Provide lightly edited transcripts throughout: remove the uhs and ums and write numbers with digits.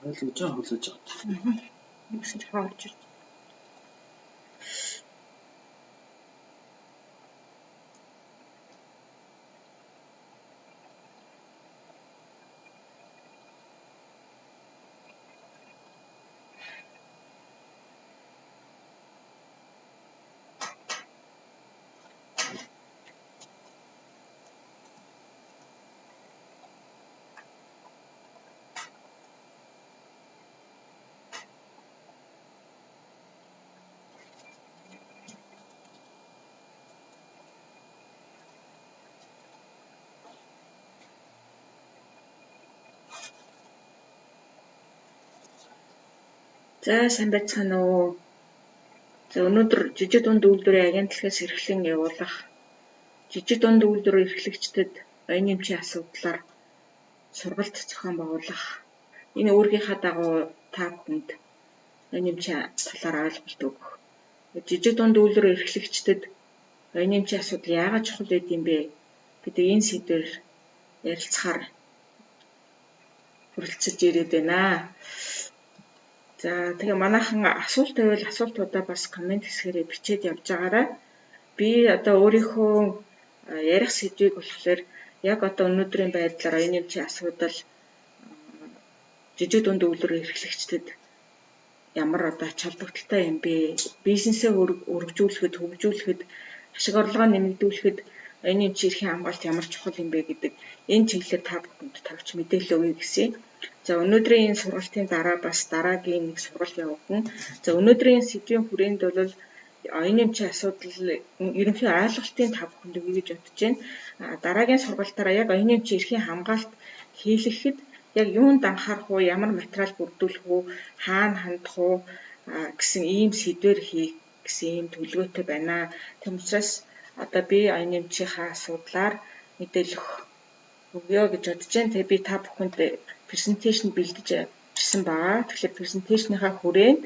Ойлгож байгаа. Гэсэн жоохон орж ирж. За сайн байцгаана уу. За өнөөдөр жижиг дунд үйлдвэрийн агентлагаас эрхлэн явуулах жижиг дунд үйлдвэр эрхлэгчдэд оюун эмчийн асуудлаар сургалт зохион байгуулах энэ үүргийнхаа дагуу та бүхэнд оюун эмчийн талаар ойлголт өгөх. Жижиг дунд үйлдвэр эрхлэгчдэд оюун эмчийн асуудал яагаад чухал байд юм бэ гэдэг энэ сэдвээр ярилцахаар хүрэлцэж ирээд байна. За тэгээ манайхан асуулт байвал асуултуудаа бас комент хэсгээрээ бичээд явж байгаарай. Би одоо өөрийнхөө ярих сэдвийг болохоор яг одоо өнөөдрийн байдлаар оюун эмчийн асуудал жижиг дунд үйлдвэр эрхлэгчдэд ямар одоо ач холбогдолтой юм бэ? Бизнесээ өргөжүүлэхэд, хөгжүүлэхэд, ашиг орлогоо нэмэгдүүлэхэд оюун эмчийн эрхийн хамгаалалт ямар чухал юм бэ гэдэг энэ чиглэлээр та бүхэнд тавьж мэдээлэл өгье гэсэн. За өнөөдрийн энэ сургалтын дараа бас дараагийн нэг сургалт явуулна. За өнөөдрийн сэдвийн хүрээнд бол оюун эмчийн асуудал ерөнхий ойлголтын та бүхэнд өгье гэж бодож байна. Дараагийн сургалтаараа яг оюун эмчийн эрхийн хамгаалалт хийлгэхэд яг юунд анхаарах уу, ямар материал бүрдүүлэх үү, хаана хандах уу гэсэн ийм сэдвээр хийх гэсэн ийм төлөвлөгөөтэй байна. Тэм учраас одоо би оюун эмчийнхаа асуудлаар мэдээлэл өгье гэж бодож байна. Тэгээ би та бүхэнд презентацийн бэлдэж ирсэн байгаа. Тэгэхээр презентацийнхаа хүрээнд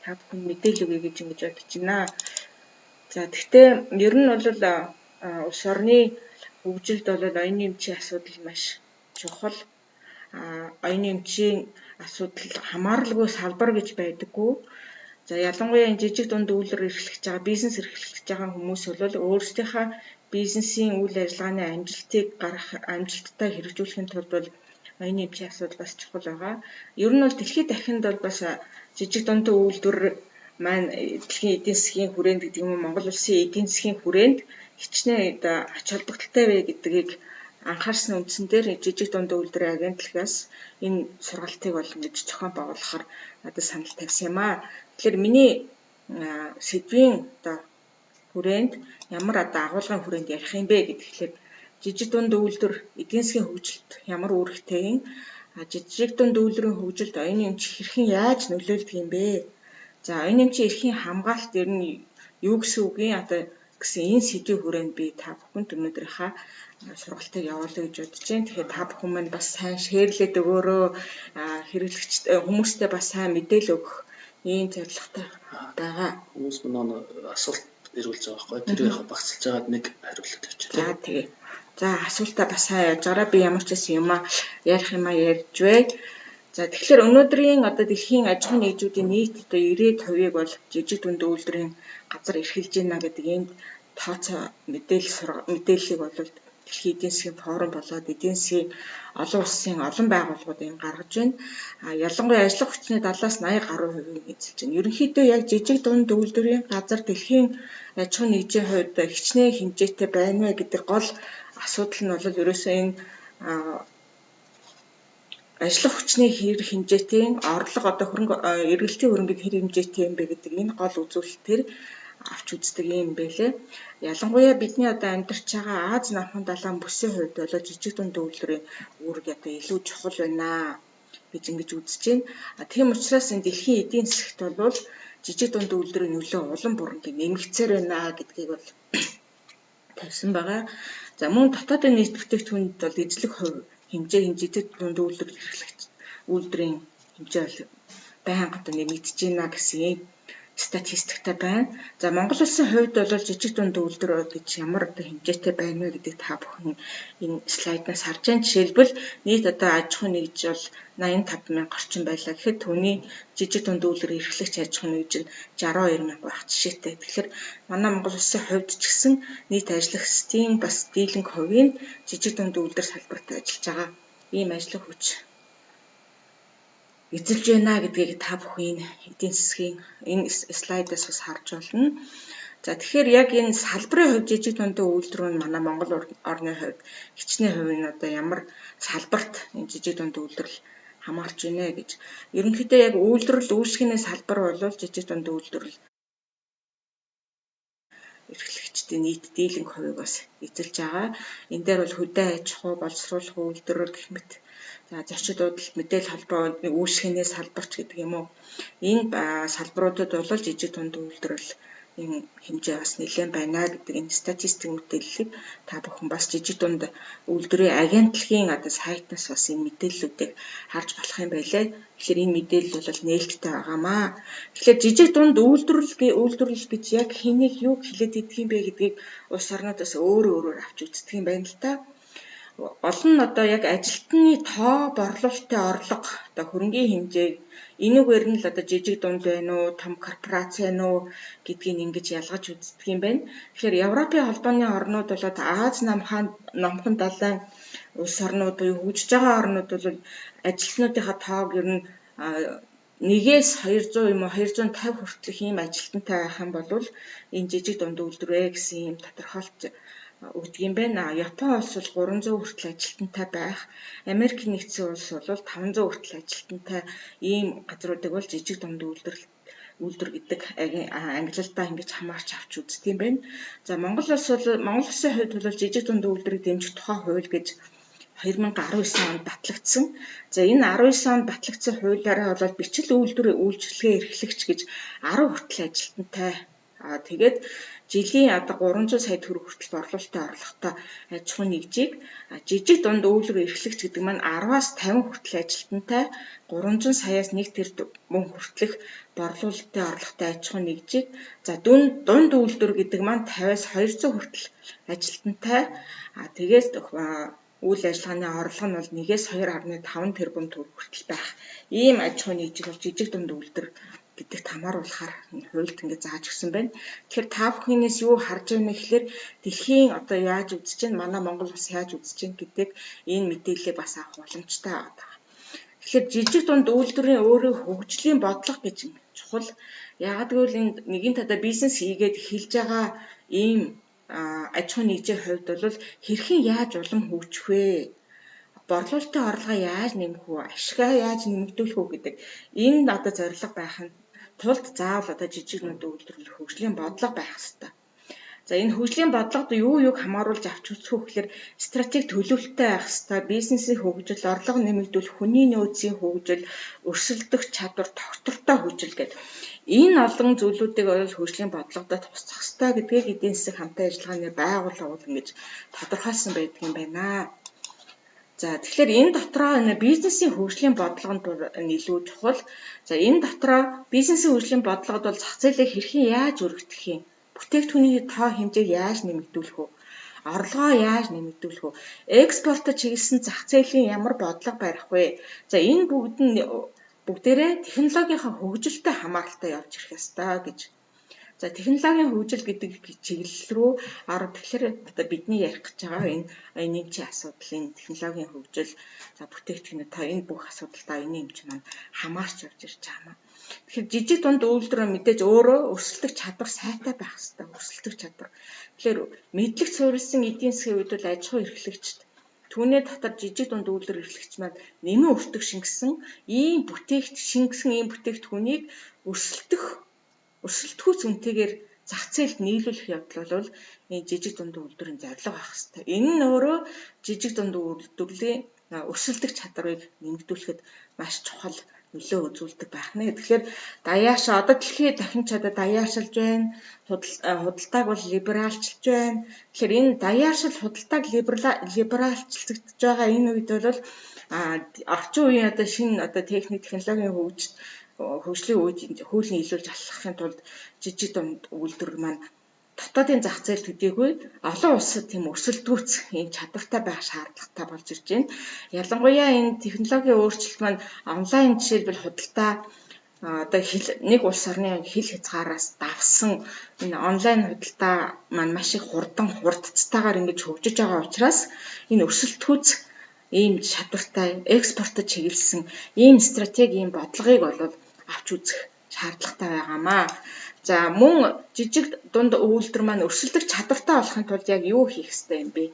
та бүхэнд мэдээлэл өгье гэж ингэж бодож байна. За гэхдээ ер нь бол улс орны хөгжилд бол оюун эмчийн асуудал маш чухал. Оюун эмчийн асуудал хамааралгүй салбар гэж байдаггүй. За ялангуяа энэ жижиг дунд үйлдвэр эрхлэж байгаа, бизнес эрхлэж байгаа хүмүүс бол өөрсдийнхээ бизнесийн үйл ажиллагааны амжилттай хэрэгжүүлэхийн тулд бол оюун эмчийн асуудал бас чухал байгаа. Ер нь бол дэлхийд дахинд бол бас жижиг дунд үйлдвэр маань дэлхийн эдийн засгийн хүрээнд гэдэг юм уу, Монгол улсын эдийн засгийн хүрээнд хичнээн ач холбогдолтой вэ гэдгийг анхаарсан үндсэн дээр жижиг дунд үйлдвэрийн агентлагаас энэ сургалтыг бол ингэж зохион байгуулахаар надад санал тавьсан юм аа. Тэгэхээр миний сэдвийн хүрээнд ямар агуулгын хүрээнд ярих юм бэ гэхээр жижиг дунд үйлдвэр эдийн засгийн хөгжилд ямар үүрэгтэй юм? Жижиг дунд үйлдвэрийн хөгжилд оюун эмч хэрхэн яаж нөлөөлдөг юм бэ? За оюун эмчийн эрхийн хамгаалалт ер нь юу гэсэн үг юм? Одоо гэсэн энэ сэдвийн хүрээнд би та бүхэнд өнөөдрийнхаа сургалтыг явуулъя гэж бодож байна. Тэгэхээр та бүхэн маань бас сайн шеэрлээд өгөөрөө хүмүүстээ бас сайн мэдээлэл өгөх ийм зорилготой байгаа. Хүмүүс манай асуулт ирүүлж байгаа байхгүй. Тэр яг багцлж байгаад нэг хариулт тавьчих. За тэгээ. За асуултаа бас сайн яаж гараа. Би ямар ч юм ярих юм ярьж бай. За тэгэхээр өнөөдрийн одоо дэлхийн аж ахуйн нэгжүүдийн нийт одоо 90% бол жижиг дунд үйлдвэрийн газар эрхэлж байна гэдэг энд тооцоо мэдээллийг бол дэлхийн эдийн засгийн форум болоод эдийн засгийн олон улсын олон байгууллагууд энэ гаргаж байна. Ялангуяа ажиллах хүчний 70-80 гаруй хувийг эзэлж байна. Ерөнхийдөө яг жижиг дунд үйлдвэрийн газар дэлхийн аж ахуйн нэгжийн хувьд хичнээн хэмжээтэй байна вэ гэдэг гол асуудал нь бол ерөөсөө энэ ажиллах хүчний хэр хэмжээтэй, орлого одоо эргэлтийн хөрөнгөний хэр хэмжээтэй юм бэ гэдэг энэ гол үзүүлэлтээр авч үздэг юм байлээ. Ялангуяа бидний одоо амьдарч байгаа Аз намхан далайн бүсийн хувьд бол жижиг дунд үйлдвэрийн үүрэг одоо илүү чухал байна гэж ингэж үзэж байна. Тийм учраас энэ дэлхийн эдийн засгт бол жижиг дунд үйлдвэрийн нөлөө улам бүрэн нэмэгцээр байна гэдгийг бол тавьсан байгаа. За мөн дотоодын нийт бүтээгдэхүүнд бол эзлэх хувь хэмжээ жижиг дунд үйлдвэрийн хэмжээ бол байнга одоо нэмэгдэж байна гэсэн статистиктай байна. За Монгол улсын хувьд бол жижиг дунд үйлдвэр гэж ямар одоо хэмжээтэй байна вэ гэдэг та бүхэн энэ слайднаас харж байна. Жишээлбэл нийт одоо аж ахуйн нэгж бол 85 мянга орчим байлаа гэхэд түүний жижиг дунд үйлдвэр эрхлэгч аж ахуйн нэгж нь 62 мянга байх жишээтэй. Тэгэхээр манай Монгол улсын хувьд ч гэсэн нийт ажиллагчдын бас дийлэнх хувийн жижиг дунд үйлдвэр салбарт ажиллаж байгаа ийм ажлын хүч эзэлж байна гэдгийг та бүхэн эдийн засгийн энэ слайдаас бас харж болно. За тэгэхээр яг энэ салбарын хувьд жижиг дундын үйлдвэр нь манай Монгол орны хувьд хичнээн хувийн одоо ямар салбарт энэ жижиг дундын үйлдвэрлэл хамаарч байна гэж. Ерөнхийдөө яг үйлдвэрлэл үйлчлэгээний салбар бол жижиг дундын үйлдвэрлэл эрхлэгчдийн нийт дийлэнх хувийг бас эзэлж байгаа. Энэ дээр бол хөдөө аж ахуй, боловсруулах үйлдвэр гэх мэт за зочид худалд мэдээлэл холбоо үйлчлэгээний салбарч гэдэг юм уу. Энэ салбаруудад бол жижиг дундын үйлдвэрлэл энэ хэмжээ бас нэлээд байна гэдэг энэ статистик мэдээллийг та бүхэн бас жижиг дунд үйлдвэрийн агентлагийн одоо сайтнаас бас энэ мэдээллүүдийг харж болох юм байлээ. Тэгэхээр энэ мэдээлэл бол нээлттэй байгаамаа. Тэгэхээр жижиг дунд үйлдвэрлэл гэж яг хэнийг юу хэлээд идэх юм бэ гэдгийг улс орнуудаас өөрөөр авч үздэг юм байна л та. Олон нь одоо яг ажилтны тоо, борлуулалтын орлого, одоо хөрөнгийн хэмжээ энүүгээр нь л одоо жижиг дунд байна уу, том корпорац байна уу гэдгийг ингэж ялгаж үздэг юм байна. Тэгэхээр Европын холбооны орнууд болоод Аз намхан далайн улс орнууд буюу хөгжиж байгаа орнууд бол ажилтнуудынхаа тоог ер нь 1-ээс 200 юм уу 250 хүртэлх ийм ажилтнтай байх юм бол энэ жижиг дунд үйлдвэрээ гэсэн ийм тодорхойлт өгдөг юм байна. Япон улс бол 300 хүртэл ажилтнтай байх. Америк нэгдсэн улс бол 500 хүртэл ажилтнтай ийм газруудыг бол жижиг дунд үйлдвэр гэдэг ангиллалтаа ингэж хамаарч авч үздэг юм байна. За Монгол улсын хувьд бол жижиг дунд үйлдвэрийг дэмжих тухай хууль гэж 2019 онд батлагдсан. За энэ 19 онд батлагдсан хуулиараа бол бичил үйлдвэрийн үйлчилгээ эрхлэгч гэж 10 хүртэл ажилтнтай. Тэгээд жилийн одоо 300 сая төгрөг хүртэл борлуулалтын орлоготой аж ахуйн нэгжийг жижиг дунд үйлдвэр эрхлэгч гэдэг маань 10-аас 50 хүртэл ажилтнтай 300 саяас 1 тэрбум мөнгө хүртэлх борлуулалтын орлоготой аж ахуйн нэгжийг за дунд үйлдвэр гэдэг маань 50-аас 200 хүртэл ажилтнтай тэгээд үйл ажиллагааны орлого нь бол 1-ээс 2.5 тэрбум төгрөг хүртэл байх ийм аж ахуйн нэгжийг бол жижиг дунд үйлдвэр гэдэгт хамааруулахаар энэ хуульд ингэ зааж өгсөн байна. Тэгэхээр та бүхнээс юу харж байна гэхээр дэлхийн одоо яаж үзэж байна, манай Монгол бас яаж үзэж байна гэдэг энэ мэдээлэлээ бас авах боломжтой байгаа. Тэгэхээр жижиг дунд үйлдвэрийн өөрийн хөгжлийн бодлого гэж чухал. Яагад гэвэл энэ нэгэн талаа бизнес хийгээд эхэлж байгаа ийм аж ахуйн нэгжийн хувьд бол хэрхэн яаж улам хөгжих вэ? Борлуулалтын орлогоо яаж нэмэх вэ? Ашгаа яаж нэмэгдүүлэх вэ гэдэг энэ одоо зорилго байх нь тулд заавал одоо жижиг дунд үйлдвэрлэл хөгжлийн бодлого байх хэрэгтэй. За энэ хөгжлийн бодлогод юуг хамааруулж авч үзэх вэ гэхээр стратеги төлөвлөлттэй байх хэрэгтэй, бизнесийн хөгжил, орлого нэмэгдүүлэх, хүний нөөцийн хөгжил, өрсөлдөх чадвар, тогтвортой хөгжил гэдэг энэ олон зүйлүүдийг бол хөгжлийн бодлогодод тусах хэрэгтэй гэдгийг эдийн засаг хамтын ажиллагааны байгууллага ингэж тодорхойлсон байдаг юм байна. За тэгэхээр энэ дотроо бизнесийн хөгжлийн бодлогонд илүү чухал. За энэ дотроо бизнесийн хөгжлийн бодлогод бол зах зээлийг хэрхэн яаж өргөдөх юм? Бүтээгдэхүүний тоо хэмжээг яаж нэмэгдүүлэх вэ? Орлогоо яаж нэмэгдүүлэх вэ? Экспортод чиглэсэн зах зээлийн ямар бодлого барих вэ? За энэ бүгдээрээ технологийн хөгжилтэй хамааралтай явж ирэх ёстой гэж. За технологийн хөгжил гэдэг чиглэл рүү ороод тэгэхээр одоо бидний ярих гэж байгаа энэ нэмчийн асуудал, энэ технологийн хөгжил, за бүтээгдэхүүн та энэ бүх асуудалтаа энэ нэмч маань хамаарч явж ирж байгаа юм. Тэгэхээр жижиг дунд үйлдвэр мэдээж өөрөө өрсөлдөх чадвар сайтай байх хэрэгтэй. Өрсөлдөх чадвар. Тэгэхээр мэдлэг суурилсан эдийн засгийн үед бол аж ахуй эрхлэгчд түүний дотор жижиг дунд үйлдвэр эрхлэгч маань нэмэн өртөг шингэсэн ийм бүтээгдэхүүнийг өрсөлдөхүйц үнэтэйгээр зах зээлд нийлүүлэх явдал бол энэ жижиг дунд үйлдвэрийн зорилго байх хэрэгтэй. Энэ нь өөрөө жижиг дунд үйлдвэрлэлийн өрсөлдөх чадварыг нэмэгдүүлэхэд маш чухал нөлөө үзүүлдэг байх нэ. Тэгэхээр даяаша одоо дэлхийд дахин чадаа даяаршилж байна. Худалдааг бол либералчилж байна. Тэгэхээр энэ даяаршил худалдааг либералчилж байгаа энэ үед бол орчин үеийн одоо шинэ одоо техник технологийн хөгжлийн үед хөлний нийлүүлж алхахын тулд жижиг дунд үйлдвэр маань дотоодын зах зээл төдийгүй олон улсад тийм өрсөлдөөц ийм чадвартай байх шаардлагатай болж ирж байна. Ялангуяа энэ технологийн өөрчлөлт маань онлайн жишээлбэл худалдаа одоо нэг улс орны хил хязгаараас давсан энэ онлайн худалдаа маань маш их хурдцтайгаар ингэж хөгжиж байгаа учраас энэ өрсөлдөөц ийм чадвартай экспортод чиглэсэн ийм стратегийн бодлогыг бол авч үзэх шаардлагатай байгаамаа. За мөн жижиг дунд үйлдвэр маань өрсөлдөх чадвартай болохын тулд яг юу хийх ёстой юм бэ?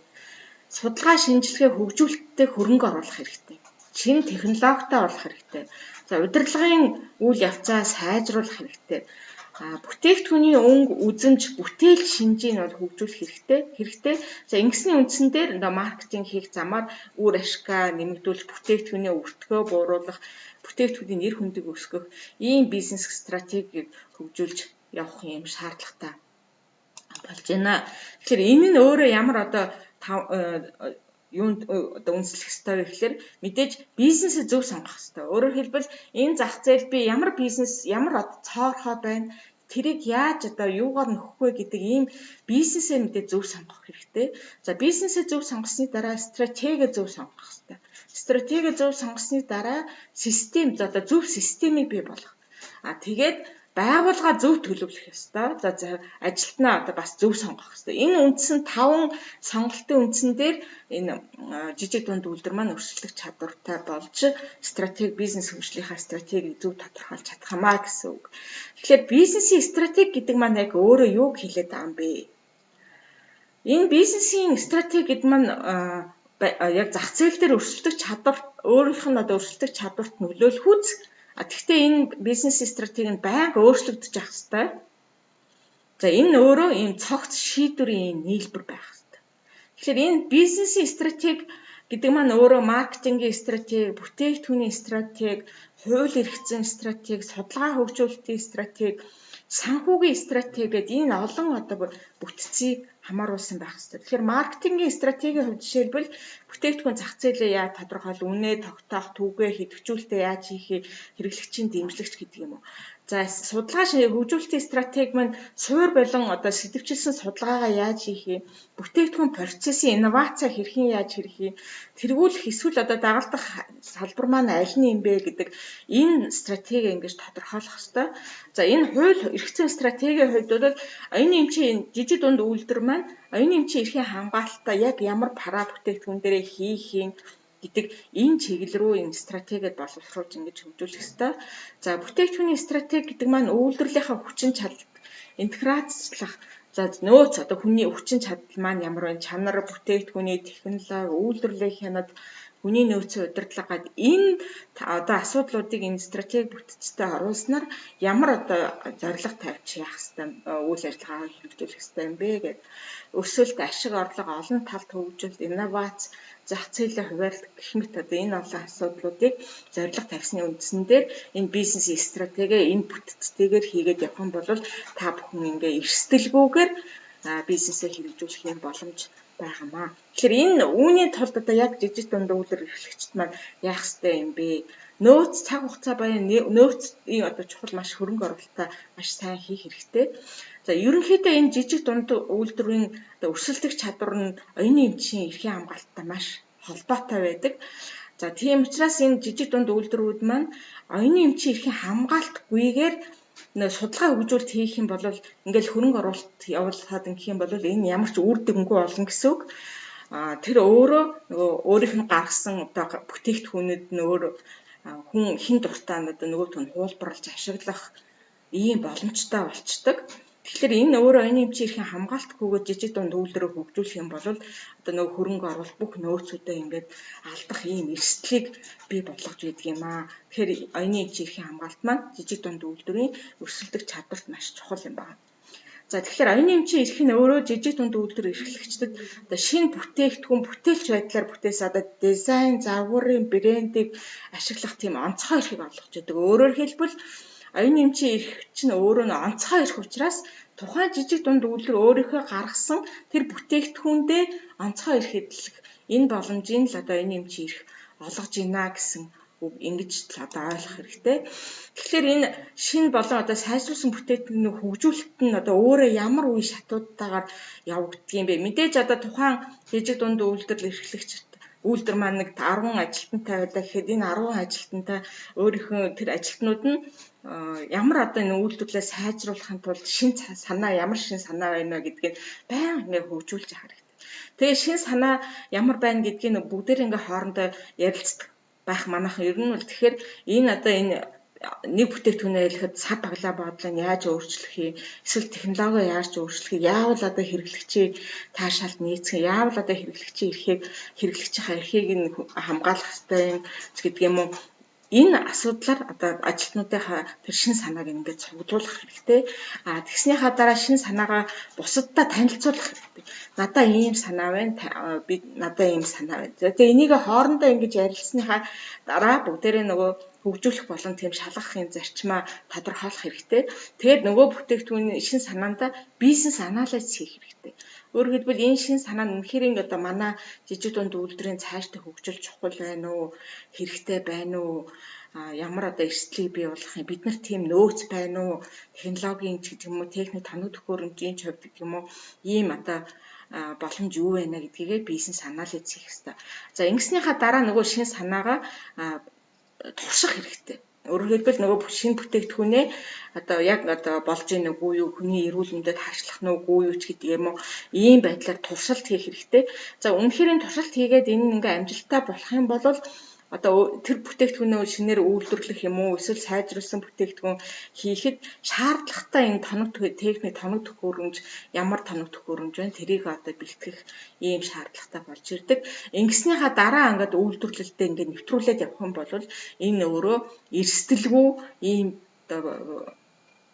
Судалгаа шинжилгээ хөгжүүлэлттэй хөрөнгө оруулах хэрэгтэй. Шинэ технологитой болох хэрэгтэй. За удирдлагын үйл явцаа сайжруулах хэрэгтэй. Бүтээгдэхүүний өнгө үзэмж бүтээл шинжийг бол хөгжүүлэх хэрэгтэй. За ингэсний үндсэн дээр маркетинг хийх замаар үр ашгаа нэмэгдүүлж бүтээгдэхүүний өртгөө бууруулах, бүтээгдэхүүний нэр хүндийг өсгөх ийм бизнес стратегийг хөгжүүлж явах юм шаардлагатай болж байна. Тэгэхээр энэ нь өөрөө ямар одоо юунд одоо үндэслэх ёстой вэ гэхээр мэдээж бизнесээ зөв сонгох ёстой. Өөрөөр хэлбэл энэ зах зээл би ямар бизнес ямар цоорхоо байна, тэрийг яаж одоо юугаар нөхөх вэ гэдэг ийм бизнесээ мэдээ зөв сонгох хэрэгтэй. За бизнесээ зөв сонгосны дараа стратеги зөв сонгох ёстой. Стратеги зөв сонгосны дараа систем одоо зөв системийг бий болгох. Тэгээд байгууллага зөв төлөвлөх ёстой. За ажилтнаа одоо бас зөв сонгох ёстой. Энэ үндсэн 5 сонголтын үндсэн дээр энэ жижиг дунд үйлдвэр маань өрсөлдөх чадвартай болж стратеги бизнес хөгжлийнхаа стратегийг зөв тодорхойлж чадах юмаа гэсэн үг. Тэгэхээр бизнесийн стратеги гэдэг маань яг өөрөө юуг хэлээд байгаа юм бэ? Энэ бизнесийн стратеги гэдэг маань яг зах зээл дээр өрсөлдөх чадвар өөрийнх нь одоо өрсөлдөх чадварт нөлөөлөх үз. Гэхдээ энэ бизнесийн стратеги нь байнга өөрчлөгдөж явах ёстой. За энэ өөрөө ийм цогц шийдвэрийн нийлбэр байх ёстой. Тэгэхээр энэ бизнесийн стратеги гэдэг маань өөрөө маркетингийн стратеги, бүтээгдэхүүний стратеги, хууль эрх зүйн стратеги, судалгаа хөгжүүлэлтийн стратеги, санхүүгийн стратеги гэдэг энэ олон одоо бүтцийг хамааруулсан байх ёстой. Тэгэхээр маркетингийн стратегийн хувьд жишээлбэл бүтээгдэхүүн зах зээлээ яаж тодорхойлох, үнэ тогтоох, түгээ хэвтгүүлэлтээ яаж хийх, хэрэглэгчийн дэмжлэгч гэдэг юм уу. За судалгаа хөгжүүлэлтийн стратеги маань суур болон одоо сэдэвчилсэн судалгаагаа яаж хийх, бүтээгдэхүүн процессын инновац хэрхэн яаж хийх, тэргүүлэх эсвэл одоо дагалдах салбар маань аль нь юм бэ гэдэг энэ стратеги ингэж тодорхойлох ёстой. За энэ хууль эрх зүйн стратегийн хувьд бол оюуны эмчийн жижиг дунд үйлдвэр маань оюуны эмчийн эрхийн хамгаалалтаа яг ямар пара бүтээгдэхүүн дээрээ хийх юм гэдэг энэ чиглэл рүү энэ стратегид боловсруулж ингэж хөгжүүлэх ёстой. За бүтээгдэхүүний стратеги гэдэг маань үйлдвэрлэлийнхаа хүчин чадал интеграцлах. За нөөц одоо хүний хүчин чадал маань ямар вэ? Чанар, бүтээгдэхүүний технологи, үйлдвэрлэлийн хянад, хүний нөөцийн удирдлагад энэ одоо асуудлуудыг энэ стратеги бүтцтэй оруулснаар ямар одоо зорилго тавьж яах ёстой үйл ажиллагаа хэрэгжүүлэх ёстой юм бэ гэдэг. Өсөлт, ашиг орлого, олон талт хөгжил, инновац, зах зээлийн хуваарлт гэх мэт одоо энэ олон асуудлуудыг зорилго тавьсны үндсэн дээр энэ бизнесийн стратеги энэ бүтцтэйгээр хийгээд явах юм бол та бүхэн ингээ эрсдэлгүйгээр бизнесээ хэрэгжүүлэх юм боломж байгаамаа. Тэгэхээр энэ үүний тулд одоо яг жижиг дунд үйлдвэр эрхлэгчид маань яах ёстой юм бэ? Нөөц цаг хугацаа баян нөөцийн одоо чухал маш хөрөнгө оруулалтаа маш сайн хийх хэрэгтэй. За ерөнхийдөө энэ жижиг дунд үйлдвэрийн одоо өрсөлдөх чадвар нь оюуны эмчийн эрхийн хамгаалттай маш холбоотой байдаг. За тийм учраас энэ жижиг дунд үйлдвэрүүд маань оюуны эмчийн эрхийн хамгаалтгүйгээр судалгаа хөгжүүлэлт хийх юм бол ингээл хөрөнгө оруулалт явуулахад ингэх юм бол энэ ямар ч үр дүнгүй болно гэсэн үг. Тэр өөрөө нөгөө өөрийнх нь гаргасан одоо бүтээгдэхүүнүүд нь өөр хүн хин дуртай одоо нөгөөт нь хуулбарлаж ашиглах ийм боломжтой болчдөг. Тэгэхээр энэ өөрөө оюуны эмчийн эрхийн хамгаалтгүйгээр жижиг дунд үйлдвэрээ хөгжүүлэх юм бол одоо нөгөө хөрөнгө оруулалт бүх нөөцүүдээ ингээд алдах ийм эрсдлийг бий болгож байдаг юм аа. Тэгэхээр оюуны эмчийн эрхийн хамгаалт маань жижиг дунд үйлдвэрийн өрсөлдөх чадварт маш чухал юм байна. За тэгэхээр оюуны эмчийн эрх нь өөрөө жижиг дунд үйлдвэр эрхлэгчдэд одоо шинэ бүтээгдэхүүн бүтээлч байдлаар бүтээсэн одоо дизайн, загварын брендийг ашиглах тийм онцгой эрхийг олгож байдаг. Өөрөөр хэлбэл оюуны эмчийн эрх чинь өөрөө нь онцгой эрх учраас тухайн жижиг дунд үйлдвэр өөрийнхөө гаргасан тэр бүтээгдэхүүндээ онцгой эрх эдлэх энэ боломжийг л одоо оюуны эмчийн эрх олгож ийна гэсэн үг ингэж одоо ойлгох хэрэгтэй. Тэгэхээр энэ шинэ болон одоо сайжруулсан бүтээгдэхүүнийг хөгжүүлэлт нь одоо өөрөө ямар үе шатуудтайгаар явагддгийм бэ? Мэдээж одоо тухайн жижиг дунд үйлдвэрлэл эрхлэгч үйлдвэр маань нэг 10 ажилтнтай байлаа гэхэд энэ 10 ажилтнтай өөрийнхөө тэр ажилтнууд нь ямар одоо энэ үйлдвэрлэлээ сайжруулахын тулд шин санаа ямар шин санаа байна вэ гэдгийг байнга ингээ хөгжүүлж явах хэрэгтэй. Тэгээ шин санаа ямар байна гэдгийг бүгдээр ингээ хоорондоо ярилцдаг байх манайхан ер нь бол тэгэхээр энэ одоо энэ нэг бүтээгдэхүүнээ хэлэхэд сав баглаа бодлоо яаж өөрчлөх юм, эсвэл технологи яаж өөрчлөх юм, яавал одоо хэрэглэгчийн таашаалд нийцэх, яавал одоо хэрэглэгчийн хэрэглэгчийн эрхийг нь хамгаалах хэрэгтэй юм гэдэг юм уу. Энэ асуудлаар одоо ажилтнуудынхаа тэр шин санааг ингээд цуглуулах хэрэгтэй. Тэгснийхаа дараа шин санаагаа бусадтай танилцуулах хэрэгтэй. Надаа ийм санаа байна, би надаа ийм санаа байна. Тэгээ энийг хоорондоо ингэж ярилцсныхаа дараа бүгдээрээ нөгөө хөгжүүлэх болон тийм шалгахын зарчмаа тодорхойлох хэрэгтэй. Тэгээд нөгөө бүтээгдэхүүний шин санаандаа бизнес анализ хийх хэрэгтэй. Өөрөөр хэлбэл энэ шин санаа нь үнэхээр одоо манай жижиг дунд үйлдвэрийн цаашдаа хөгжил чухал байна уу, хэрэгтэй байна уу, ямар одоо эрсдлийг бий болгох юм, бид нар тийм нөөц байна уу, технологийн ч гэдэг юм уу, техник тоног төхөөрөмжийн ч хувьд гэдэг юм уу, ийм одоо боломж юу байна гэдгийг бизнес анализ хийх хэрэгтэй. За ингэснийхаа дараа нөгөө шин санаагаа турших хэрэгтэй. Өөрөөр хэлбэл нөгөө шинэ бүтээгдэхүүнээ одоо яг одоо болж ийн үгүй юу, хүний эрүүл мэндэд харшлах нь үгүй юу ч гэдэг юм уу, ийм байдлаар туршилт хийх хэрэгтэй. За үнэхээр энэ туршилт хийгээд энэ ингээ амжилттай болох юм бол одоо тэр бүтээгдэхүүнээ шинээр үйлдвэрлэх юм уу, эсвэл сайжруулсан бүтээгдэхүүн хийхэд шаардлагатай энэ тоног техник тоног төхөөрөмж ямар тоног төхөөрөмж вэ, тэрийг одоо бэлтгэх ийм шаардлагатай болж ирдэг. Ингэснийхаа дараа ингээд үйлдвэрлэлдээ ингээд нэвтрүүлээд явах юм бол энэ өөрөө эрсдэлгүй ийм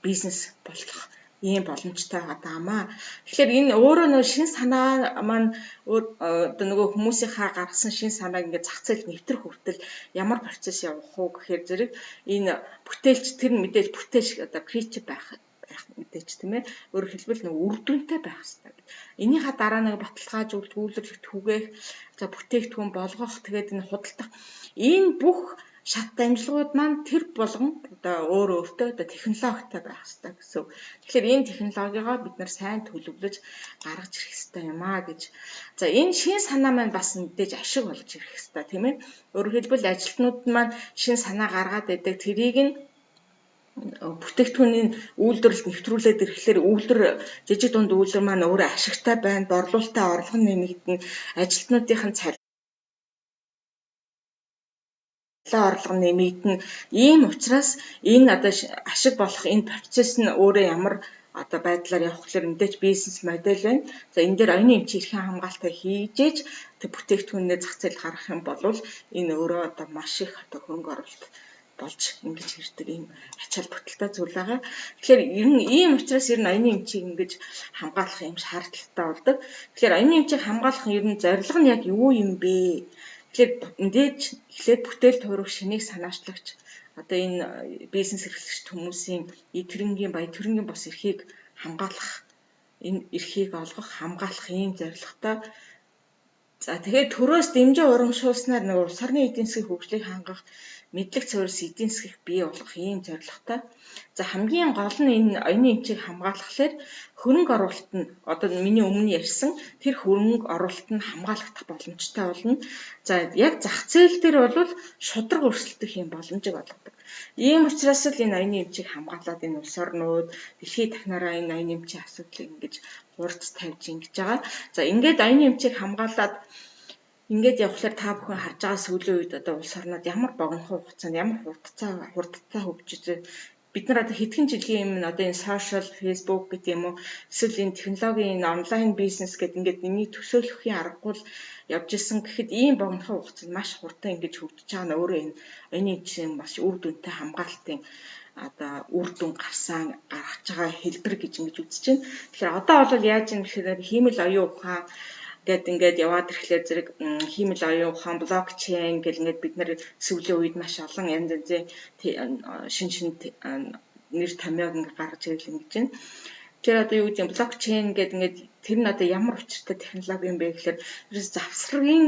бизнес болох ийм боломжтой байгаамаа. Тэгэхээр энэ өөрөө нөө шин санаа маань одоо нөгөө хүмүүсийнхаа гаргасан шин санааг ингээд зах зээлд нэвтрэх хүртэл ямар процесс явах уу гэхээр зэрэг энэ бүтээлч тэр мэдээж бүтээлч одоо креатив байх мэдээж тийм ээ. Өөрөөр хэлбэл нөгөө үр дүнтэй байх хэрэгтэй. Энийхээ дараа нэг баталгаажуулалт үйлдвэрлэх түгээх, за бүтээгдэхүүн болгох, тэгээд энэ худалдах энэ бүх шат дамжлагууд маань тэр болгон одоо өөртөө одоо технологитой байх хэрэгтэй гэсэн. Тэгэхээр энэ технологиогоо бид нар сайн төлөвлөж гаргаж ирэх хэрэгтэй юм аа гэж. За энэ шин санаа маань бас мэдээж ашиг болж ирэх хэрэгтэй тийм ээ. Өөрөөр хэлбэл ажилтнууд маань шин санаа гаргаад байдаг, тэрийг нь бүтээгдэхүүний үйлдвэрлэлд нэвтрүүлээд ирэхлээр жижиг дунд үйлдвэр маань өөрөө ашигтай байна, борлуулалтаа орлого нэмэгдэнэ, ажилтнуудын орлого нэмэгдэнэ. Ийм учраас энэ одоо ашиг болох энэ процесс нь өөрөө ямар одоо байдлаар явах гэхээр мэдээж бизнес модель байна. За энэ дээр оюуны эмчийн эрхийн хамгаалалтаа хийжээж тэг бүтээгдэхүүнээ зах зээл гаргах юм бол энэ өөрөө одоо маш их одоо хөрөнгө оруулалт болж ингэж ирдэг ийм ачаал бүтэлтэй зүйл байгаа. Тэгэхээр ер нь ийм учраас ер нь оюуны эмчийг ингэж хамгаалах юм шаардлагатай болдог. Тэгэхээр оюуны эмчийг хамгаалах ер нь зорилго нь яг юу юм бэ? Тэгэхээр мэдээж эхлээд бүтээл туурах шинийг санаачлагч одоо энэ бизнес эрхлэгч хүмүүсийн эдгэрэнгийн баяр төрөнгийн бос эрхийг хамгаалах, энэ эрхийг олгох, хамгаалах ийм зорилготой. За тэгээд төрөөс дэмжээ урамшуулснаар нэг улс орны эдийн засгийн хөгжлийг хангах, мэдлэг цувралс эдийн засгийг бий болгох ийм зорилготой. За хамгийн гол нь энэ оюуны эмчийг хамгаалахлаар хөрөнгө оруулалт нь одоо миний өмнө ярьсан тэр хөрөнгө оруулалт нь хамгаалагдах боломжтой болно. За яг зах зээл дээр бол шудраг өрсөлдөх юм боломжийг олгодог. Ийм учраас л энэ оюуны эмчийг хамгаалаад энэ улс орнууд дэлхийд дахнаараа энэ оюуны эмчийн асуудлыг ингэж хурд тавьж ингэж байгаа. За ингээд оюуны эмчийг хамгаалаад ингээд явхлаар та бүхэн харж байгаа сүүлийн үед одоо улс орнууд ямар богинохон хугацаанд ямар хурдтай хөгжиж бид нар одоо хэдхэн жилийн өмнө одоо энэ сошиал, фейсбુક гэдэг юм уу эсвэл энэ технологийн онлайн бизнес гэдэг ингээд энийг төсөөлөхийн аргагүй явж исэн гэхэд ийм богинохон хугацаанд маш хурдан ингэж хөгжиж байгаа нь өөрөө энэ оюуны эмчийн маш үр дүнтэй хамгаалалтын одоо үр дүн гаргаж байгаа хэлбэр гэж ингэж үзэж байна. Тэгэхээр одоо бол яаж юм гэхээр хиймэл оюун ухаан ингээд яваад ирэхлээр зэрэг хиймэл оюун ухаан, блокчейн гэл ингээд бид нар сүүлийн үед маш олон янз янзын шин нэр томьёог ингээд гаргаж ирэл ингэж байна. Тэгэхээр одоо юу гэдэг блокчейн гэдэг ингээд тэр нь одоо ямар учиртай технологи юм бэ гэхээр ерөөс завсрын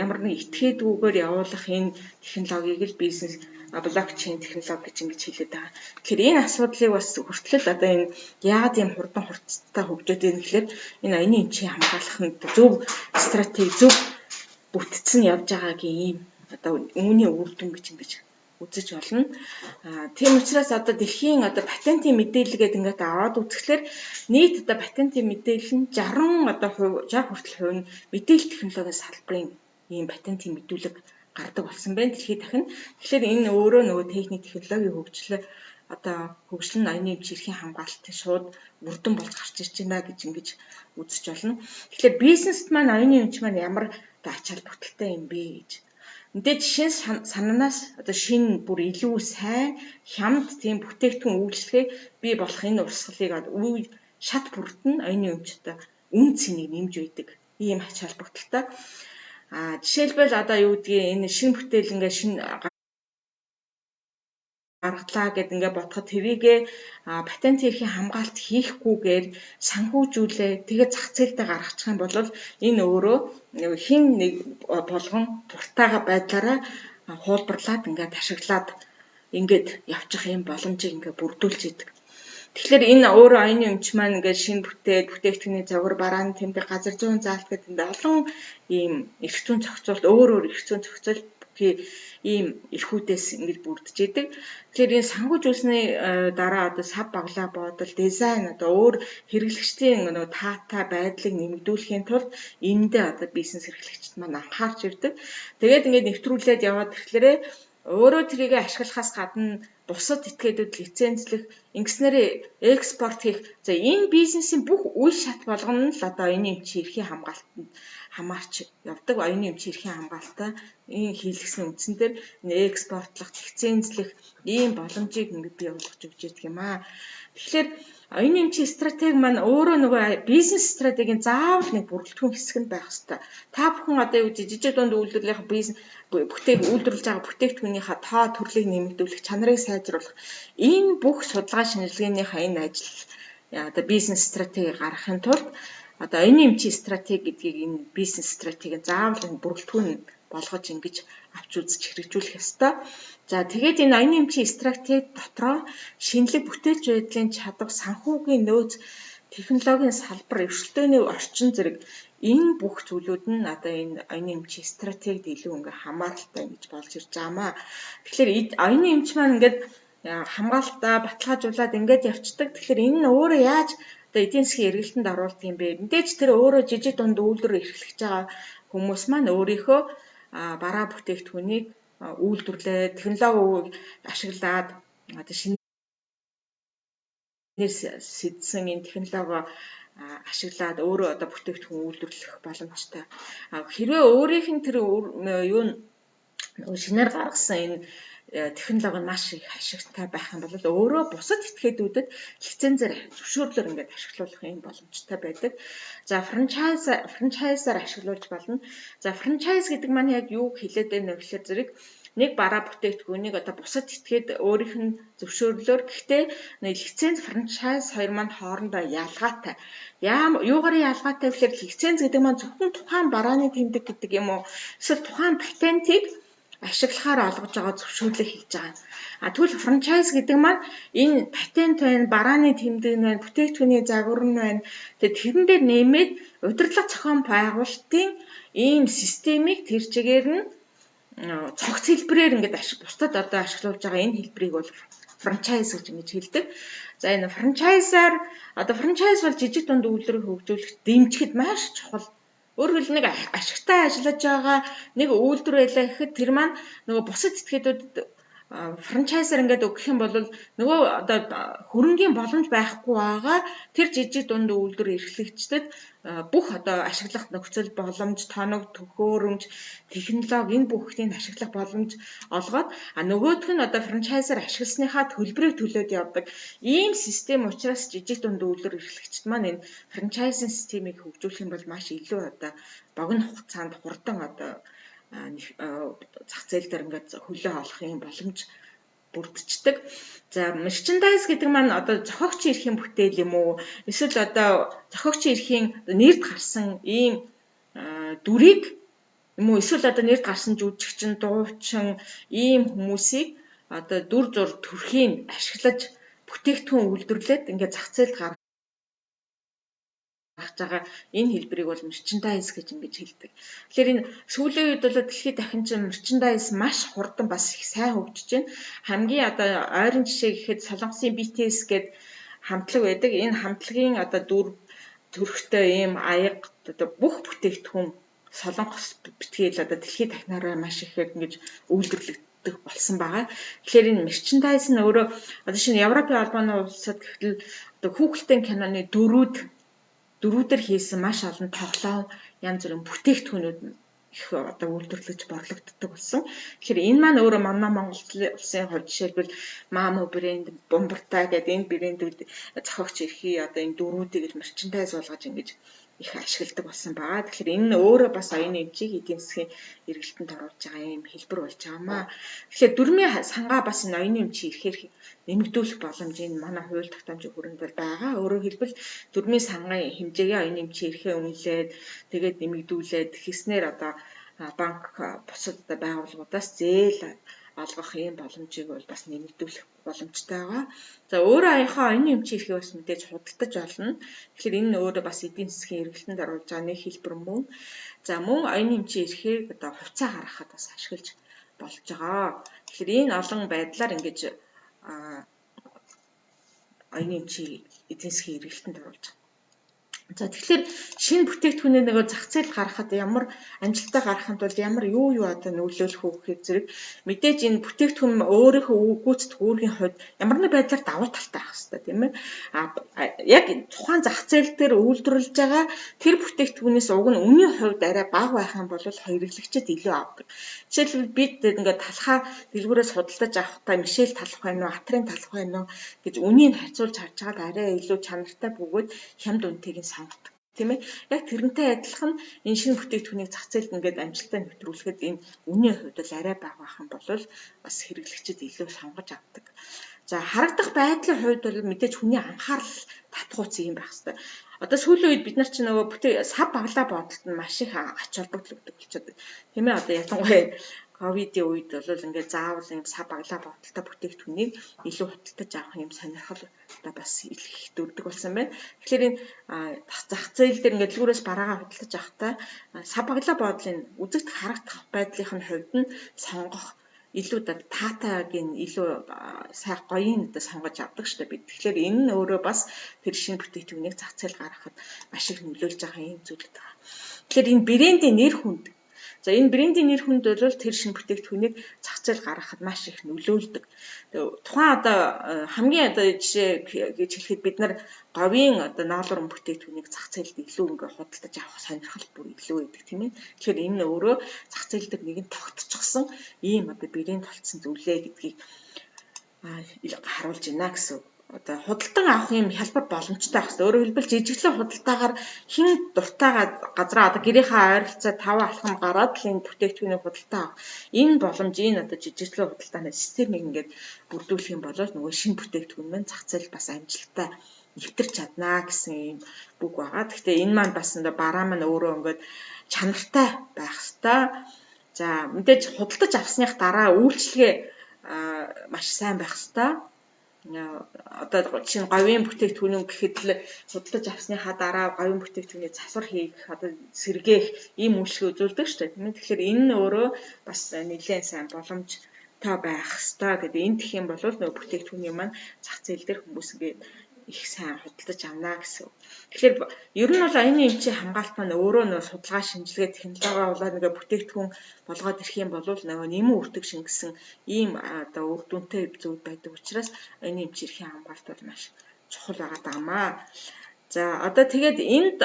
ямар нэг этгээдгүйгээр явуулах энэ технологиг л бизнес блокчейн технологи гэж ингэж хэлээд байгаа. Тэгэхээр энэ асуудлыг бас хүртэл одоо энэ яагаад юм хурдан хурцтай хөгжөөд байна гэхээр энэ оюуны эмчийг хамгаалах нь зөв стратеги, зөв бүтцэн явж байгаагийн ийм одоо үүний үр дүн гэж ингэж үзэж болно. Тийм учраас одоо дэлхийн одоо патентын мэдээлэлгээд ингээд аваад үзэхлээр нийт одоо патентын мэдээлэл нь 60 хүртэл хувь нь мэдээлэл технологийн салбарын ийм патентын мэдүүлэг гардаг болсон байна дэлхийд дахин. Тэгэхээр энэ өөрөө нөгөө техник технологийн хөгжил нь оюуны эмч эрхийн хамгаалалтын шууд үр дүн болж гарч ирж байна гэж ингэж үзэж болно. Тэгэхээр бизнест маань оюуны эмч маань ямар ач холбогдолтой юм бэ гэж. Мэдээж жишээ санаанаас одоо шинэ бүр илүү сайн хямд тийм бүтээгдэхүүн үйлчлэгээ бий болох энэ урсгалыг үе шат бүрд нь оюуны эмч одоо үн цэнийг нэмж байдаг ийм ач холбогдолтой. Жишээлбэл одоо юу гэдгийг энэ шинэ бүтээл ингээд шинэ гаргалаа гэд ингээд бодоход тэрийгэ патентын эрхийн хамгаалалт хийхгүйгээр санхүүжүүлээ тэгээд зах зээлдээ гаргачих юм бол энэ өөрөө хин нэг болгон дуртайгаа байдлаараа хуулбарлаад ингээд ашиглаад ингээд явчих юм боломжийг ингээд бүрдүүлж идэг. Тэгэхээр энэ өөрөө оюуны эмч маань ингээд шинэ бүтээгдэхүүний загвар барааны тэмдэг газар зүйн заалт гэдэг олон ийм эрх зүйн зохицуулт өөр эрх зүйн зохицуулт ийм эрхүүдээс ингэж бүрдэж идэг. Тэгэхээр энэ санхүүжүүлсний дараа одоо сав баглаа бодол, дизайн одоо өөр хэрэглэгчдийн нөгөө таатай байдлыг нэмэгдүүлэхийн тулд эндээ одоо бизнес эрхлэгчид маань анхаарч ирдэг. Тэгээд ингэж нэвтрүүлээд яваад ирэхлээрээ өөрөө тэрийг ашиглахаас гадна бусад этгээдүүд лицензлэх, ингэснээр экспорт хийх. За энэ бизнесийн бүх үе шат болгоно л одоо оюуны эмчийн эрхийн хамгаалтанд хамаарч явдаг. Оюуны эмчийн эрхийн хамгаалалтаа энэ хийлгэсэн үндсэн дээр экспортлох, лицензлэх ийм боломжийг ингээд бий болгож өгч идэг юм аа. Тэгэхээр оюуны эмчийн стратеги маань өөрөө нөгөө бизнес стратегийн заавал нэг бүрэлдэхүүн хэсэг нь байх хэрэгтэй. Та бүхэн одоо юу жижиг дунд үйлдвэрлэлийн бизнес үйлдвэрлэж байгаа бүтээгдэхүүнийхээ тоо төрлийг нэмэгдүүлэх, чанарыг сайжруулах энэ бүх судалгаа шинжилгээнийхээ энэ ажил одоо бизнес стратеги гаргахын тулд одоо оюуны эмчийн стратеги гэдгийг энэ бизнес стратегийн заавал энэ бүрэлдэхүүн болгож ингэж авч үзэж хэрэгжүүлэх ёстой. За тэгээд энэ оюуны эмчийн стратеги дотроо шинэлэг бүтээлч байдлын чадвар, санхүүгийн нөөц, технологийн салбар, эрхлөлтөөний орчин зэрэг энэ бүх зүйлүүд нь одоо энэ оюуны эмчийн стратегид илүү ингээ хамааралтай гэж болж ирж байгаамаа. Тэгэхээр оюуны эмч маань ингээд хамгаалтаа баталгаажуулаад ингээд явцдаг. Тэгэхээр энэ нь өөрөө яаж одоо эдийн засгийн эргэлтэнд оруулдаг юм бэ? Мэдээж тэр өөрөө жижиг дунд үйлдвэр эрхлэж байгаа хүмүүс маань өөрийнхөө бараа бүтээгдэхүүнийг үйлдвэрлээ, технологиг ашиглаад одоо шинээр сэдсэн энэ технологи ашиглаад өөрөө одоо бүтээгдэхүүн үйлдвэрлэх боломжтой. Хэрвээ өөрийнх нь тэр юу шинээр гаргасан энэ технологи маш их ашигтай байх юм бол өөрөө бусад этгээдүүдэд лицензээр зөвшөөрлөөр ингээд ашиглуулах юм боломжтой байдаг. За франчайзаар ашиглуулж болно. За франчайз гэдэг маань яг юу хэлээд байна вэ гэхээр зэрэг нэг бараа бүтээгдэхүүнийг одоо бусад этгээд өөрийнх нь зөвшөөрлөөр гэхдээ лиценз франчайз хоёр маань хоорондоо ялгаатай. Юугаар ялгаатай вэ гэхээр лиценз гэдэг маань зөвхөн тухайн барааны тэмдэг гэдэг юм уу? Эсвэл тухайн патентыг ашиглахаар олгож байгаа зөвшөөрлөө хийж байгаа. Тэгвэл франчайз гэдэг маань энэ патент байна, барааны тэмдэг байна, бүтээгдэхүүний загвар нь байна. Тэгээд тэрэн дээр нэмээд удирдлага зохион байгуулалтын ийм системийг тэр чигээр нь цогц хэлбэрээр ингээд бусдад одоо ашиглуулж байгаа энэ хэлбэрийг бол франчайз гэж ингэж хэлдэг. За энэ франчайз бол жижиг дунд үйлдвэрийг хөгжүүлэхэд дэмжихэд маш чухал. Өөрөөр хэлбэл нэг ашигтай ажиллаж байгаа нэг үйлдвэр байлаа гэхэд тэр маань нөгөө бусад этгээдүүдэд франчайзаар ингээд өгөх юм бол нөгөө одоо хөрөнгийн боломж байхгүй байгаа тэр жижиг дунд үйлдвэр эрхлэгчдэд бүх одоо ашиглах нөхцөл боломж, тоног, төхөөрөмж, технологи энэ бүхнийг ашиглах боломж олгоод нөгөөх нь одоо франчайзаар ашигласныхаа төлбөрийг төлөөд явдаг. Ийм систем учраас жижиг дунд үйлдвэр эрхлэгчид маань энэ франчайзинг системийг хөгжүүлэх юм бол маш илүү одоо богино хугацаанд хурдан одоо зах зээл дээр ингээд хөлөө олох юм боломж бүрдчихдэг. За merchandise гэдэг маань одоо зохиогчийн эрхийн бүтээл юм уу? Эсвэл одоо зохиогчийн эрхийн нэрд гарсан ийм дүрийг юм уу? Эсвэл одоо нэрд гарсан жүжигчин, дуучин ийм хүмүүсийг одоо дүр зур төрхийг ашиглаж бүтээгдэхүүн үйлдвэрлээд ингээд зах зээлд гаргаж байгаа энэ хэлбэрийг бол merchandise гэж ингэж хэлдэг. Тэгэхээр энэ сүүлийн үед бол дэлхийд дахин ч merchandise маш хурдан бас их сайн хөгжиж байна. Хамгийн одоо ойрын жишээ гэхэд Солонгосын BTS гэдэг хамтлаг байдаг. Энэ хамтлагийн одоо дүр төрхтэй ийм аяг одоо бүх бүтээгдэхүүн Солонгос битгээл одоо дэлхийд дахинаараа маш их ингэж үйлдвэрлэгдэх болсон байгаа. Тэгэхээр энэ merchandise нь өөрөө одоо шинэ Европын албаны улсад гэхэл одоо хүүхэлдэйн киноны дөрүүдээр хийсэн маш олон тоглоом, янз бүрийн бүтээгдэхүүнүүд их одоо үйлдвэрлэж борлогддог болсон. Тэгэхээр энэ маань өөрөө манай Монгол улсын хувьд жишээлбэл Мамо брэнд, Бумбартай гэдэг энэ брэндүүд зохиогч эрхий одоо энэ дөрүүдийг merchandise болгож ингэж их ашигладаг болсон байгаа. Тэгэхээр энэ нь өөрөө бас оюуны эмчийг эдийн засгийн эргэлтэнд оруулж байгаа юм хэлбэр болж байгаамаа. Тэгэхээр дүрмийн сангаа бас энэ оюуны эмчийн эрхээр нэмэгдүүлэх боломжийг манай хууль тогтоомжийн хүрээнд байгаа. Өөрөөр хэлбэл дүрмийн сангааны хэмжээгээ оюуны эмчийн эрхээ үнэлээд тэгээд нэмэгдүүлээд хийснээр одоо банк бусад байгууллагуудаас зээл олгох ийм боломжийг бол бас нэмэгдүүлэх боломжтой байгаа. За өөрөө аяхаа оюуны эмчийн эрхээ бас мэдээж худалдаж олно. Тэгэхээр энэ нь өөрөө бас эдийн засгийн эргэлтэнд оруулж байгаа нэг хэлбэр мөн. За мөн оюуны эмчийн эрхийг одоо хувьцаа гаргахад бас ашиглаж болж байгаа. Тэгэхээр энэ олон байдлаар ингэж оюуны эмчийн эдийн засгийн эргэлтэнд оруулж байгаа. За тэгэхээр шинэ бүтээгдэхүүнээ нөгөө зах зээлд гаргахад ямар амжилттай гаргахын тулд ямар юу одоо нөлөөлөх үү гэхэд зэрэг мэдээж энэ бүтээгдэхүүн өөрийнхөө гүйцэтгэх үүргийн хувьд ямар нэг байдлаар давуу талтай байх хэрэгтэй тийм ээ. Яг тухайн зах зээл дээр үйлдвэрлэж байгаа тэр бүтээгдэхүүнээс уг нь үнийн хувьд арай бага байх юм бол хоёрлагчид илүү авдаг. Жишээлбэл бид ингээд талхаа дэлгүүрээс худалдаж авахдаа мишэл талах байна уу, атрын талах байна уу гэж үнийг харьцуулж харж байгаа арай илүү чанартай бөгөөд хямд үнэтэйг сонгодог тийм ээ. Яг тэрнтэй адилхан энэ шинэ бүтээгдэхүүнийг зах зээлд ингээд амжилттай нэвтрүүлэхэд энэ үнийн хувьд бол арай бага байх юм бол бас хэрэглэгчид илүү сонгож авдаг. За харагдах байдлын хувьд бол мэдээж хүний анхаарал татгууц юм байх хэрэгтэй. Одоо сүүлийн үед бид нар ч нөгөө сав баглаа бодолд нь маш их ач холбогддог болчиход байна. Тийм ээ. Одоо ялангуяа ковидын үед бол ингээд заавал юм сав баглаа бодолтой бүтээгдэхүүнийг илүү худалдаж авах юм сонирхол одоо бас их дөрдөг болсон байна. Тэгэхээр энэ зах зээл дээр ингээд дэлгүүрээс бараагаа худалдаж авахдаа сав баглаа бодлын үзэгт харагдах байдлын хувьд нь сонгох илүү таатагийн илүү сайн гоёын сонгож авдаг шүү дээ бид. Тэгэхээр энэ нь өөрөө бас тэр шинэ бүтээгдэхүүнийг зах зээл гаргахад маш их нөлөөлж байгаа юм зүйл байгаа. Тэгэхээр энэ брендийн нэр хүнд. За энэ брендийн нэр хүнд бол тэр шинэ бүтээгдэхүүнийг зах зээл гаргахад маш их нөлөөлдөг. Тухайн одоо хамгийн одоо жишээ гэж хэлэхэд бид нар говийн одоо наалуурын бүтээгдэхүүнийг зах зээлд илүү ингээ худалдаж авах сонирхол бүр илүү байдаг тийм ээ. Тэгэхээр энэ нь өөрөө зах зээл дээр нэгэн тогтчихсон ийм одоо брэнд болцсон зүйлээ гэдгийг харуулж байна гэсэн. Одоо худалдан авах юм хялбар боломжтой байх хэрэгтэй. Өөрөөр хэлбэл жижиглэн худалдаагаар хин дуртайгаа газраа одоо гэрийнхээ ойролцоо 5 алхам гараад л энэ бүтээгдэхүүнийг худалдаа авах. Энэ боломжийг одоо жижиглэн худалдааны системийг ингээд бүрдүүлэх юм бол нөгөө шинэ бүтээгдэхүүн маань зах зээл бас амжилттай нэвтэрч чаднаа гэсэн юм үг байгаа. Гэхдээ энэ маань бас бараа маань өөрөө ингээд чанартай байх хэрэгтэй. За мэдээж худалдаж авсных дараа үйлчлэгээ маш сайн байх хэрэгтэй. Одоо чинь говийн бүтээгдэхүүн гэхэд л судалж авсныхаа дараа говийн бүтээгдэхүүний засвар хийх одоо сэргээх ийм үйлчлэг үзүүлдэг шүү дээ тийм ээ. Тэгэхээр энэ нь өөрөө бас нэлээд сайн боломжтой байх ёстой гэдэг. Энэ гэх юм бол нөгөө бүтээгдэхүүний маань зах зээл дээр хүмүүс ингээд их сайн худалдаж авнаа гэсэн. Тэгэхээр ер нь бол оюуны эмчийн хамгаалалт маань өөрөө нөгөө судалгаа, шинжилгээ, технологи болоод нөгөө бүтээгдэхүүн болгоод ирэх юм бол нөгөө нэмэн үрдэг шингэсэн ийм одоо үр дүнтэй зүйл байдаг учраас оюуны эмчийн эрхийн хамгаалалт бол маш чухал байгаа даамаа. За одоо тэгээд энд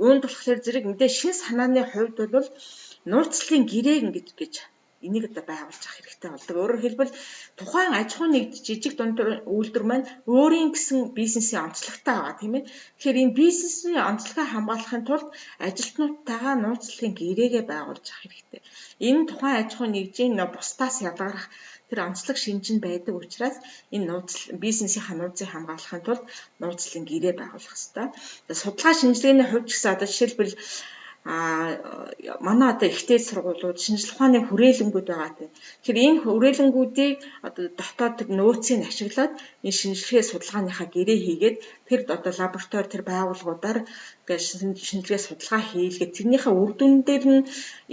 юунд болохоор зэрэг мэдээ шин санааны хувьд бол нууцлалын гэрээг гэж энийг одоо байгуулж авах хэрэгтэй болдог. Өөрөөр хэлбэл тухайн аж ахуйн нэгж жижиг дунд үйлдвэр маань өөрийн гэсэн бизнесийн онцлогтой байгаа тийм ээ. Тэгэхээр энэ бизнесийн онцлогоо хамгаалахын тулд ажилтнуудтайгаа нууцлалын гэрээгээ байгуулж авах хэрэгтэй. Энэ тухайн аж ахуйн нэгжийн бусдаас ялгарх тэр онцлог шинж нь байдаг учраас энэ бизнесийн нууцыг хамгаалахын тулд нууцлалын гэрээ байгуулах хэрэгтэй. Судалгаа шинжилгээний хувьд ч гэсэн одоо жишээлбэл манай одоо ихтэй сургуулиуд шинжилгээ ухааны хүрээлэнгүүд байгаа тийм. Тэгэхээр энэ хүрээлэнгүүдийг одоо дотоод нөөцийг ашиглаад энэ шинжилгээ судалгааныхаа гэрээ хийгээд тэр одоо лаборатори тэр байгууллагуудаар шинжилгээ судалгаа хийлгээд тэрнийхээ үр дүн дээр нь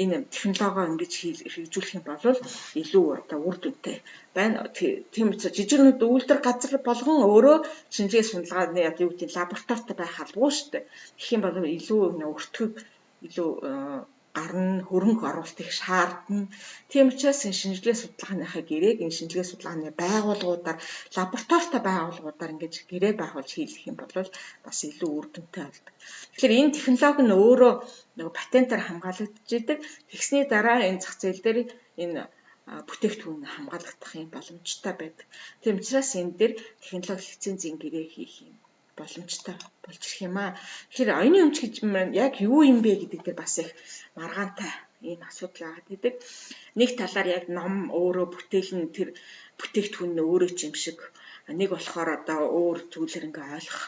энэ технологио ингэж хэрэгжүүлэх юм бол илүү одоо үр дүнтэй байна. Тийм учраас жижигнүүд үйлдвэр газар болгон өөрөө шинжилгээ судалгааны одоо юу гэдэг лабораторитой байх албагүй шүү дээ. Тэгэх юм бол илүү өртгөг илүү гарна хөрөнгө оруулалт их шаардна. Тийм учраас энэ шинжилгээ судалгааныхаа гэрээг энэ шинжилгээ судалгааны байгууллагуудаар лабораторитой байгууллагуудаар ингэж гэрээ байгуулж хийх юм бол бас илүү үр дүнтэй болдог. Тэгэхээр энэ технологи нь өөрөө патентаар хамгаалагдж идэг. Тэгсний дараа энэ зах зээл дээр энэ бүтээгдэхүүн хамгаалагдах юм боломжтой байдаг. Тийм учраас энэ дээр технологи лицензийн гэрээ хийх юм боломжтой болж ирэх юм аа. Тэгэхээр оюуны өмч гэж яг юу юм бэ гэдэг дээр бас их маргаантай ийм асуудал байгаа гэдэг. Нэг талаар яг ном өөрөө бүтээл нь тэр бүтээгдэхүүн нь өөрөө ч юм шиг нэг болохоор одоо өөр зүйлэр ингээ ойлгох.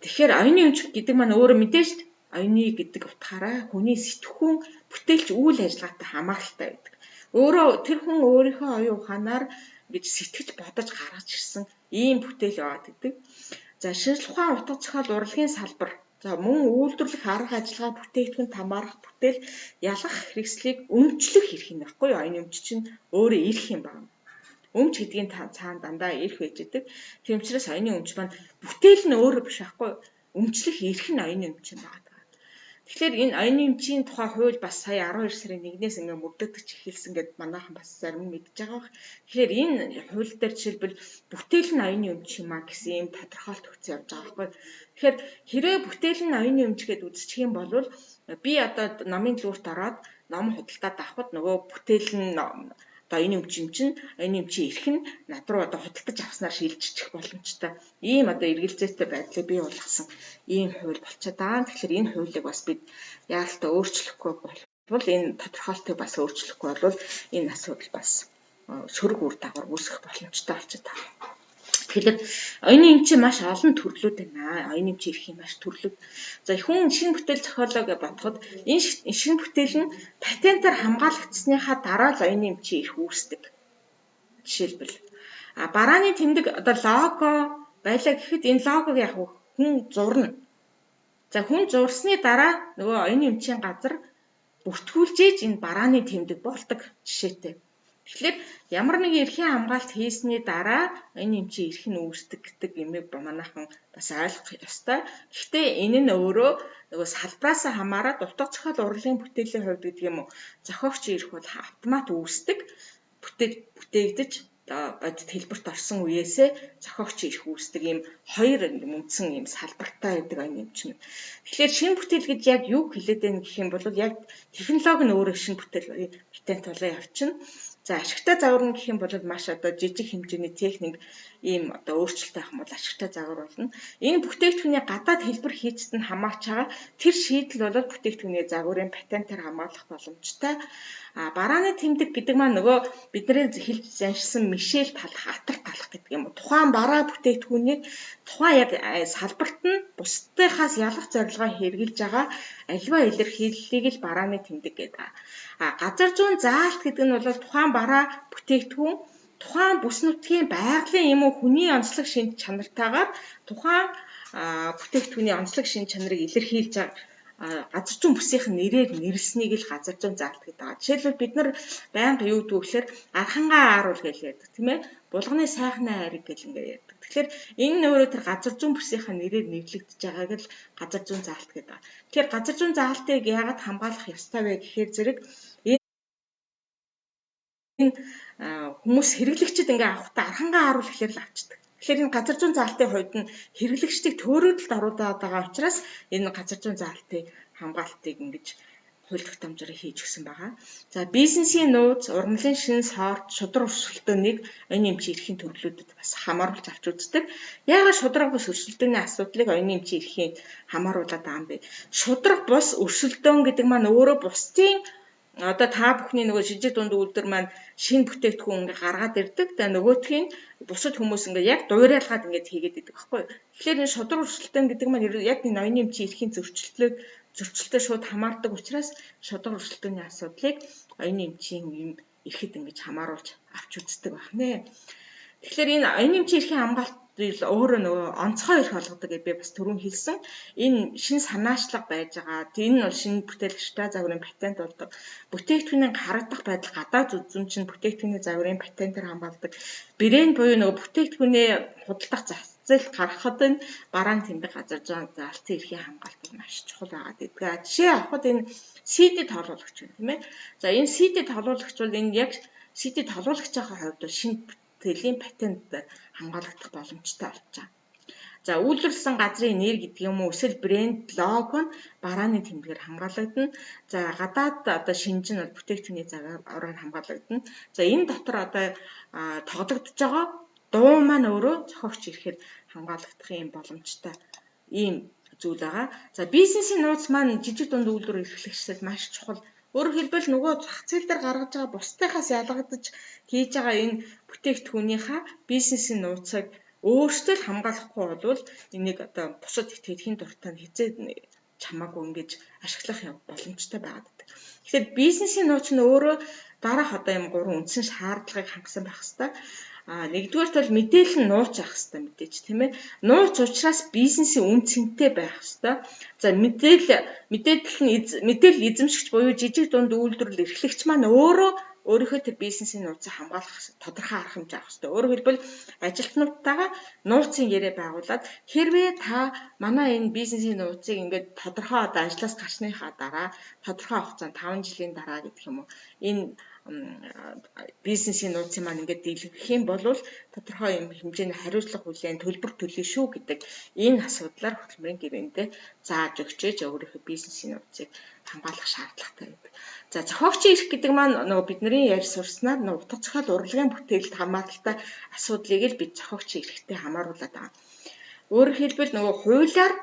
Тэгэхээр оюуны өмч гэдэг маань өөрөө мэдээж оюуны гэдэг утгаараа хүний сэтгхүүн бүтээлч үйл ажиллагаатай хамааралтай байдаг. Өөрөө тэр хүн өөрийнхөө оюун ухаанаар гэж сэтгэж бодож гаргаж ирсэн ийм бүтээл яваад гэдэг. За шинжилгээ ухаан утга зохиол урлагийн салбар. За мөн үйлдвэрлэх арга ажиллагаа бүтээгдэхүүн хамаарах бүтээл ялгах хэрэгслийг өмчлөх хэрэг юм байхгүй юу? Оюуны өмч чинь өөрөө ирэх юм байна. Өмч гэдгийн цаана дандаа ирэх байж идэг. Тийм учраас оюуны өмч маань бүтээл нь өөрөө биш байхгүй юу? Өмчлөх эрх нь оюуны өмч юм байна. Тэгэхээр энэ оюуны өмчийн тухай хууль бас сая 12 сарын 1-ээс ингээ мөрдөгдөж эхэлсэн гэдээ манайхан бас зарим нь мэдж байгаа бах. Тэгэхээр энэ хууль дээр жишээлбэл бүтээл нь оюуны өмч юм а гэсэн юм тодорхойлт өгсөн явж байгаа байхгүй. Тэгэхээр хэрэг бүтээл нь оюуны өмч гэдээ үзчих юм бол би одоо номын дэлгүүрт ороод ном худалдаад авахд нөгөө бүтээл нь одоо оюуны өмч юм чинь оюуны өмчийн эрх нь над руу одоо худалдаж авснаар шилжчих боломжтой. Ийм одоо эргэлзээтэй байдлыг бий болгосон ийм хууль болчиход байгаа. Тэгэхээр энэ хуулийг бас бид яалтаа өөрчлөхгүй бол энэ тодорхойлтыг бас өөрчлөхгүй бол энэ асуудал бас сөрөг үр дагавар үүсэх боломжтой болчиход байгаа. Тэгэхээр оюуны эмчийн маш олон төрлүүд байна. Оюуны эмчийн эрхийн маш төрлүүд. За хүн шинэ бүтээл зохиолоо гэж бодоход энэ шинэ бүтээл нь патентаар хамгаалагдсныхаа дараа л оюуны эмчийн эрх үүсдэг. Жишээлбэл барааны тэмдэг одоо лого байлаа гэхэд энэ логог яг хүн зурна. За хүн зурсны дараа нөгөө оюуны эмчийн газар бүртгүүлж ийж энэ барааны тэмдэг болдог жишээтэй. Тэгэхээр ямар нэгэн эрхийн хамгаалалт хийсний дараа оюуны эмчийн эрх нь үүсдэг гэдэг юмыг манайхан бас ойлгох ёстой. Гэхдээ энэ нь өөрөө нөгөө салбараас хамаарат утга зохиол урлагийн бүтээлийн хувьд гэдэг юм уу зохиогчийн эрх бол автомат үүсдэг. Бүтээгдэж бодит хэлбэрт орсон үеэсээ зохиогчийн эрх үүсдэг ийм хоёр үндсэн ийм салбартай байдаг оюуны эмч нь. Тэгэхээр шинэ бүтээл гэж яг юу хэлээд байна гэх юм бол яг технологи нь өөрөө шинэ бүтээл патент болоо явчихна. За ашигтай загвар нь гэх юм бол маш одоо жижиг хэмжээний техник ийм одоо өөрчлөлт авах юм бол ашигтай загвар болно. Энэ бүтээгдэхүүний гадаад хэлбэр хийцэд нь хамаарч байгаа тэр шийдэл бол бүтээгдэхүүний загварын патентаар хамгаалах боломжтой. Барааны тэмдэг гэдэг маань нөгөө бидний хэлж заншсан мишэл талах, атар талах гэдэг юм. Тухайн бараа бүтээгдэхүүнийг тухайн яг салбарт нь бусдынхаас ялгах зорилгоо хэрэгжилж байгаа аливаа илэрхийллийг л барааны тэмдэг гэдэг. Газар зүүн заалт гэдэг нь бол тухайн бараа бүтээгдэхүүн тухайн бүс нутгийн байгалийн юм уу хүний онцлог шинж чанартайгаар тухайн бүтээгдэхүүний онцлог шинж чанарыг илэрхийлж газар зүүн бүсийн нэрээр нэрлсэнийг л газар зүүн заалт гэдэг байгаа. Жишээлбэл бид нар байнга юу гэдэг вэхээр архангаа ааруул гэж ярьдаг тийм ээ. Булганы сайхны айрыг гэж ингээд ярьдаг. Тэгэхээр энэ нь өөрөө тэр газар зүүн бүсийн нэрээр нэрлэгдэж байгааг л газар зүүн заалт гэдэг. Тэгэхээр газар зүүн заалтыг яагаад хамгаалах ёстой вэ гэхээр зэрэг хүмүүс хэрэглэгчид ингээ авахтаа архангаа ааруул гэхээр л авчдаг. Тэгэхээр энэ газар зүүн заалтын хувьд нь хэрэглэгчдийг төөрөгдөлд оруулаад байгаа учраас энэ газар зүүн заалтын хамгаалтыг ингэж хууль тогтоомжоор хийж өгсөн байгаа. За бизнесийн нууц, урмлын шин сорт, шудраг өрсөлдөөнийг оюуны эмчийн эрхийн төрлүүдэд бас хамааруулж авч үздэг. Яагаад шудраг бус өрсөлдөөний асуудлыг оюуны эмчийн эрхийн хамааруулад байгаа юм бэ? Шудраг бус өрсөлдөөн гэдэг маань өөрөө бусдын одоо та бүхний нөгөө шижиг дунд үйлдвэр маань шинэ бүтээгдэхүүн ингээ гаргаад ирдэг. Тэгээ нөгөөтгийг бусад хүмүүс ингээ яг дуурайлгаад ингээ хийгээд идэг байхгүй юу. Тэгэхээр энэ шудраг өрсөлдөөн гэдэг маань яг энэ оюуны эмчийн эрхийн зөрчилтэй шууд хамаардаг учраас шудраг өрсөлдөөний асуудлыг оюуны эмчийн юм эрхэд ингэж хамааруулж авч үздэг байна. Тэгэхээр энэ оюуны эмчийн эрхийн хамгаалалт өөрөө нөгөө онцгой эрх олгодог гэж би бас түрүүн хэлсэн. Энэ шин санаачлага байж байгаа. Энэ бол шинэ бүтээлгчтэй загварын патент болдог. Бүтээгдэхүүний харагдах байдал гадаад үзүүн чинь бүтээгдэхүүний загварын патентээр хамгаалдаг. Брэнд буюу нөгөө бүтээгдэхүүний худалдах зах зээлд гаргахад энэ барааны тэмдэг газар залтын эрхийн хамгаалалт маш чухал байгаа гэдэг. Жишээ авахад энэ CD тоолуулагч байна, тийм ээ. За энэ CD тоолуулагч бол энэ яг CD тоолуулагчийн хувьд бол шинэ бүтэлийн патент хамгаалагдах боломжтой болж байгаа. За үйлдвэрлэсэн газрын нэр гэдэг юм уу эсвэл брэнд лого нь барааны тэмдгээр хамгаалагдана. За гадаад одоо шинж нь бол бүтээгдэхүүний загвараар хамгаалагдана. За энэ дотор одоо тоглогдож байгаа дуу маань өөрөө зохиогч ирэхээр хамгаалагдах юм боломжтой ийм зүйл байгаа. За бизнесийн нууц маань жижиг дунд үйлдвэр эрхлэгчдэд маш чухал. Өөрөөр хэлбэл нөгөө зах зээл дээр гаргаж байгаа бусдынхаас ялгагдаж хийж байгаа энэ бүтээгдэхүүнийхээ бизнесийн нууцыг өөрсдөө хамгаалахгүй бол энийг одоо бусад итгэхийн дуртай нь хизээ чамаагүй ингэж ашиглах боломжтой байгаад байдаг. Тэгэхээр бизнесийн нууц нь өөрөө дараах одоо юм 3 үндсэн шаардлагыг хангасан байх хэрэгтэй. Нэгдүгээрт бол мэдээлэл нь нууц байх хэрэгтэй мэдээж тийм ээ. Нууц учраас бизнесийн үн цэнтэй байх хэрэгтэй. За мэдээлэл эзэмшигч буюу жижиг дунд үйлдвэрлэл эрхлэгч маань өөрөө өөрийнхөө тэр бизнесийн нууцыг хамгаалах тодорхой арга хэмжээ авах хэрэгтэй. Өөрөөр хэлбэл ажилтнуудтайгаа нууцын яриа байгуулад хэрвээ та манай энэ бизнесийн нууцыг ингээд тодорхой одоо ажлаас гарсныхаа дараа тодорхой хугацаанд 5 жилийн дараа гэдэг юм уу энэ бизнесийн нууцын маань ингээд дийлгэх юм бол тодорхой юм хэмжээний хариуцлага хүлээн төлбөр төлнө шүү гэдэг энэ асуудлаар хөтөлбөрийн гэрээндээ зааж өгчээж өөрийнхөө бизнесийн нууцыг хамгаалах шаардлагатай байдаг. За зохиогчийн эрх гэдэг маань нөгөө бидний ярьж сурснаар утга зохиол урлагийн бүтээлд хамааралтай асуудлыг л бид зохиогчийн эрхтэй хамааруулад байгаа. Өөрөөр хэлбэл нөгөө хуулиар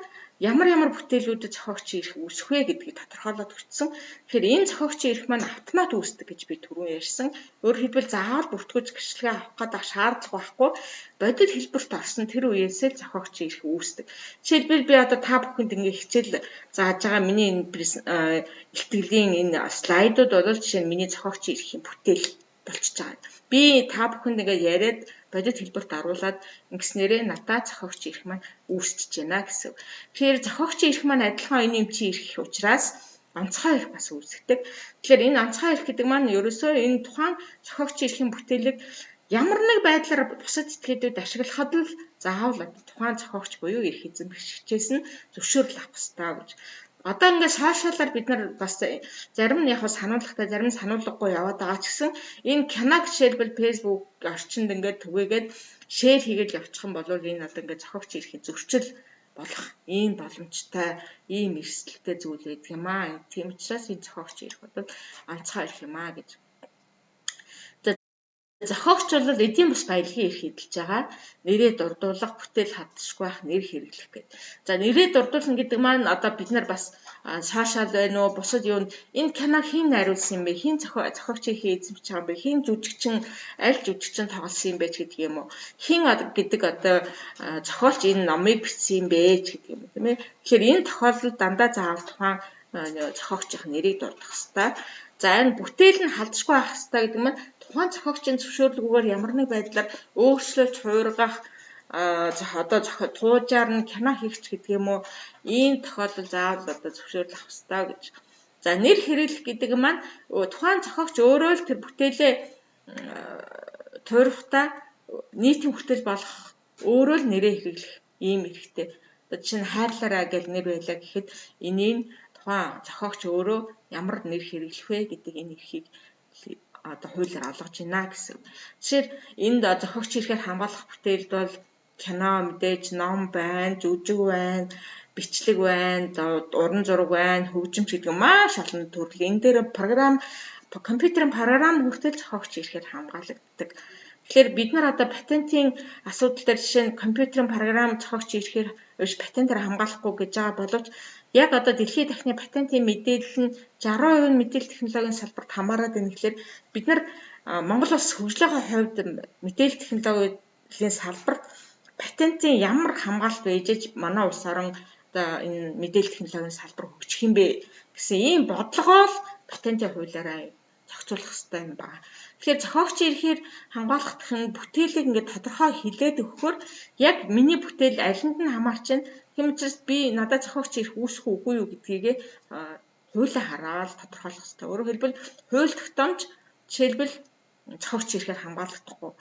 ямар бүтээлүүдэд зохиогчийн эрх үүсэх вэ гэдгийг тодорхойлоод өгсөн. Тэгэхээр энэ зохиогчийн эрх маань автомат үүсдэг гэж би түрүүн ярьсан. Өөрөөр хэлбэл заавал бүртгүүлж гэрчлэгээ авах гэдэг шаардлага байхгүй. Бодит хэлбэрт орсон тэр үеэсээ л зохиогчийн эрх үүсдэг. Жишээлбэл би одоо та бүхэнд ингээ хичээл зааж байгаа миний энэ илтгэлийн энэ слайдууд бол жишээ нь миний зохиогчийн эрхийн бүтээл болчихж байгаа. Би та бүхэнд ингээ яриад бодит хэлбэрт оруулаад ингэснээрээ надад зохиогчийн эрх маань үүсчихэж байна гэсэн. Тэгэхээр зохиогчийн эрх маань адилхан оюуны эмчийн эрх учраас онцгой эрх бас үүсгдэг. Тэгэхээр энэ онцгой эрх гэдэг маань ерөөсөө энэ тухайн зохиогчийн эрхийн бүтээлийг ямар нэг байдлаар бусад этгээдүүд ашиглахад л заавал тухайн зохиогч буюу эрх эзэмшигчээс нь зөвшөөрөл авах ёстой гэж. Одоо ингээд сошиалаар бид нар бас зарим нь яг сануулгатай, зарим нь сануулгагүй яваад байгаа ч гэсэн энэ киног жишээлбэл Facebook орчинд ингээд түгээгээд шеэр хийгээд явуучих юм бол энэ одоо ингээд зохиогчийн эрхийн зөрчил болох ийм боломжтой, ийм эрсдэлтэй зүйл байдаг юм аа. Тийм учраас энэ зохиогчийн эрх бол онцгой эрх юм аа гэж. Зохиогч бол эдийн бус баялагын эрх эдэлж байгаа. Нэрээ дурдуулах, бүтээл хадшгүй байх, нэр хэрэглэх гэдэг. За нэрээ дурдуулна гэдэг маань одоо бид нар бас сошиал байна уу, бусад юунд энэ киног хэн найруулсан юм бэ? Хэн зохиогчийн эрхийг эзэмшиж байгаа юм бэ? Хэн жүжигчин, аль жүжигчин тоглосон юм бэ ч гэдэг юм уу? Хэн гэдэг одоо зохиолч энэ номыг бичсэн юм бэ ч гэдэг юм тийм ээ. Тэгэхээр энэ тохиолдолд дандаа заавал тухайн зохиогчийн нэрийг дурдах хэрэгтэй. За энэ бүтээл нь халдшгүй байх хэрэгтэй гэдэг нь тухайн зохиогчийн зөвшөөрлгүйгээр ямар нэг байдлаар өөрчлөлт хуургах одоо туужаар нь кино хийгч гэдэг юм уу ийм тохиолдол заавал одоо зөвшөөрөл авах хэрэгтэй гэж. За нэр хэрэглэх гэдэг маань тухайн зохиогч өөрөө л тэр бүтээлээ туурахтаа нийтийн бүтээл болох өөрөө л нэрээ хэрэглэх ийм эрхтэй. Одоо жишээ нь хайрлаарай гэл нэр байлаа гэхэд энийг тухайн зохиогч өөрөө ямар нэр хэрэглэх вэ гэдэг энэ эрхийг одоо хуулиар олгож байна гэсэн. Жишээр энд зохиогчийн эрхээр хамгаалах бүтээлд бол кино, мэдээж, ном байна, жүжиг байна, бичлэг байна, уран зураг байна, хөгжимч гэдэг маш олон төрөл. Энэ дээр компьютерийн програм хүртэл зохиогчийн эрхээр хамгаалагддаг. Тэгэхээр бид нар одоо патентын асуудал дээр жишээ нь компьютерийн програм зохиогчийн эрхээр биш патентаар хамгаалахгүй гэж байгаа боловч яг одоо дэлхийн дахны патентын мэдээлэл нь 60% нь мэдээлэл технологийн салбарт хамаарат байна гэхэлэр бид нар Монгол улс хөгжлийн хувьд мэдээлэл технологийн салбарт патентын ямар хамгаалалт байж аж манай улс орон одоо энэ мэдээлэл технологийн салбар хөгжих юм бэ гэсэн ийм бодлогоо л патентын хуулиараа зохицуулах хэрэгтэй юм байна. Тэгэхээр зохиогч ирэхээр хамгаалахдах нь бүтээлийг ингээд тодорхой хилээд өгөхөөр яг миний бүтээл алинд нь хамаарч байна. Тийм учраас би надад зохиогч ирэх үүсэх үгүй юу гэдгийг хуулиа хараад тодорхойлох хэрэгтэй. Өөрөөр хэлбэл хууль тогтоомж жишээлбэл зохиогч ирэхээр хамгаалагдахгүй.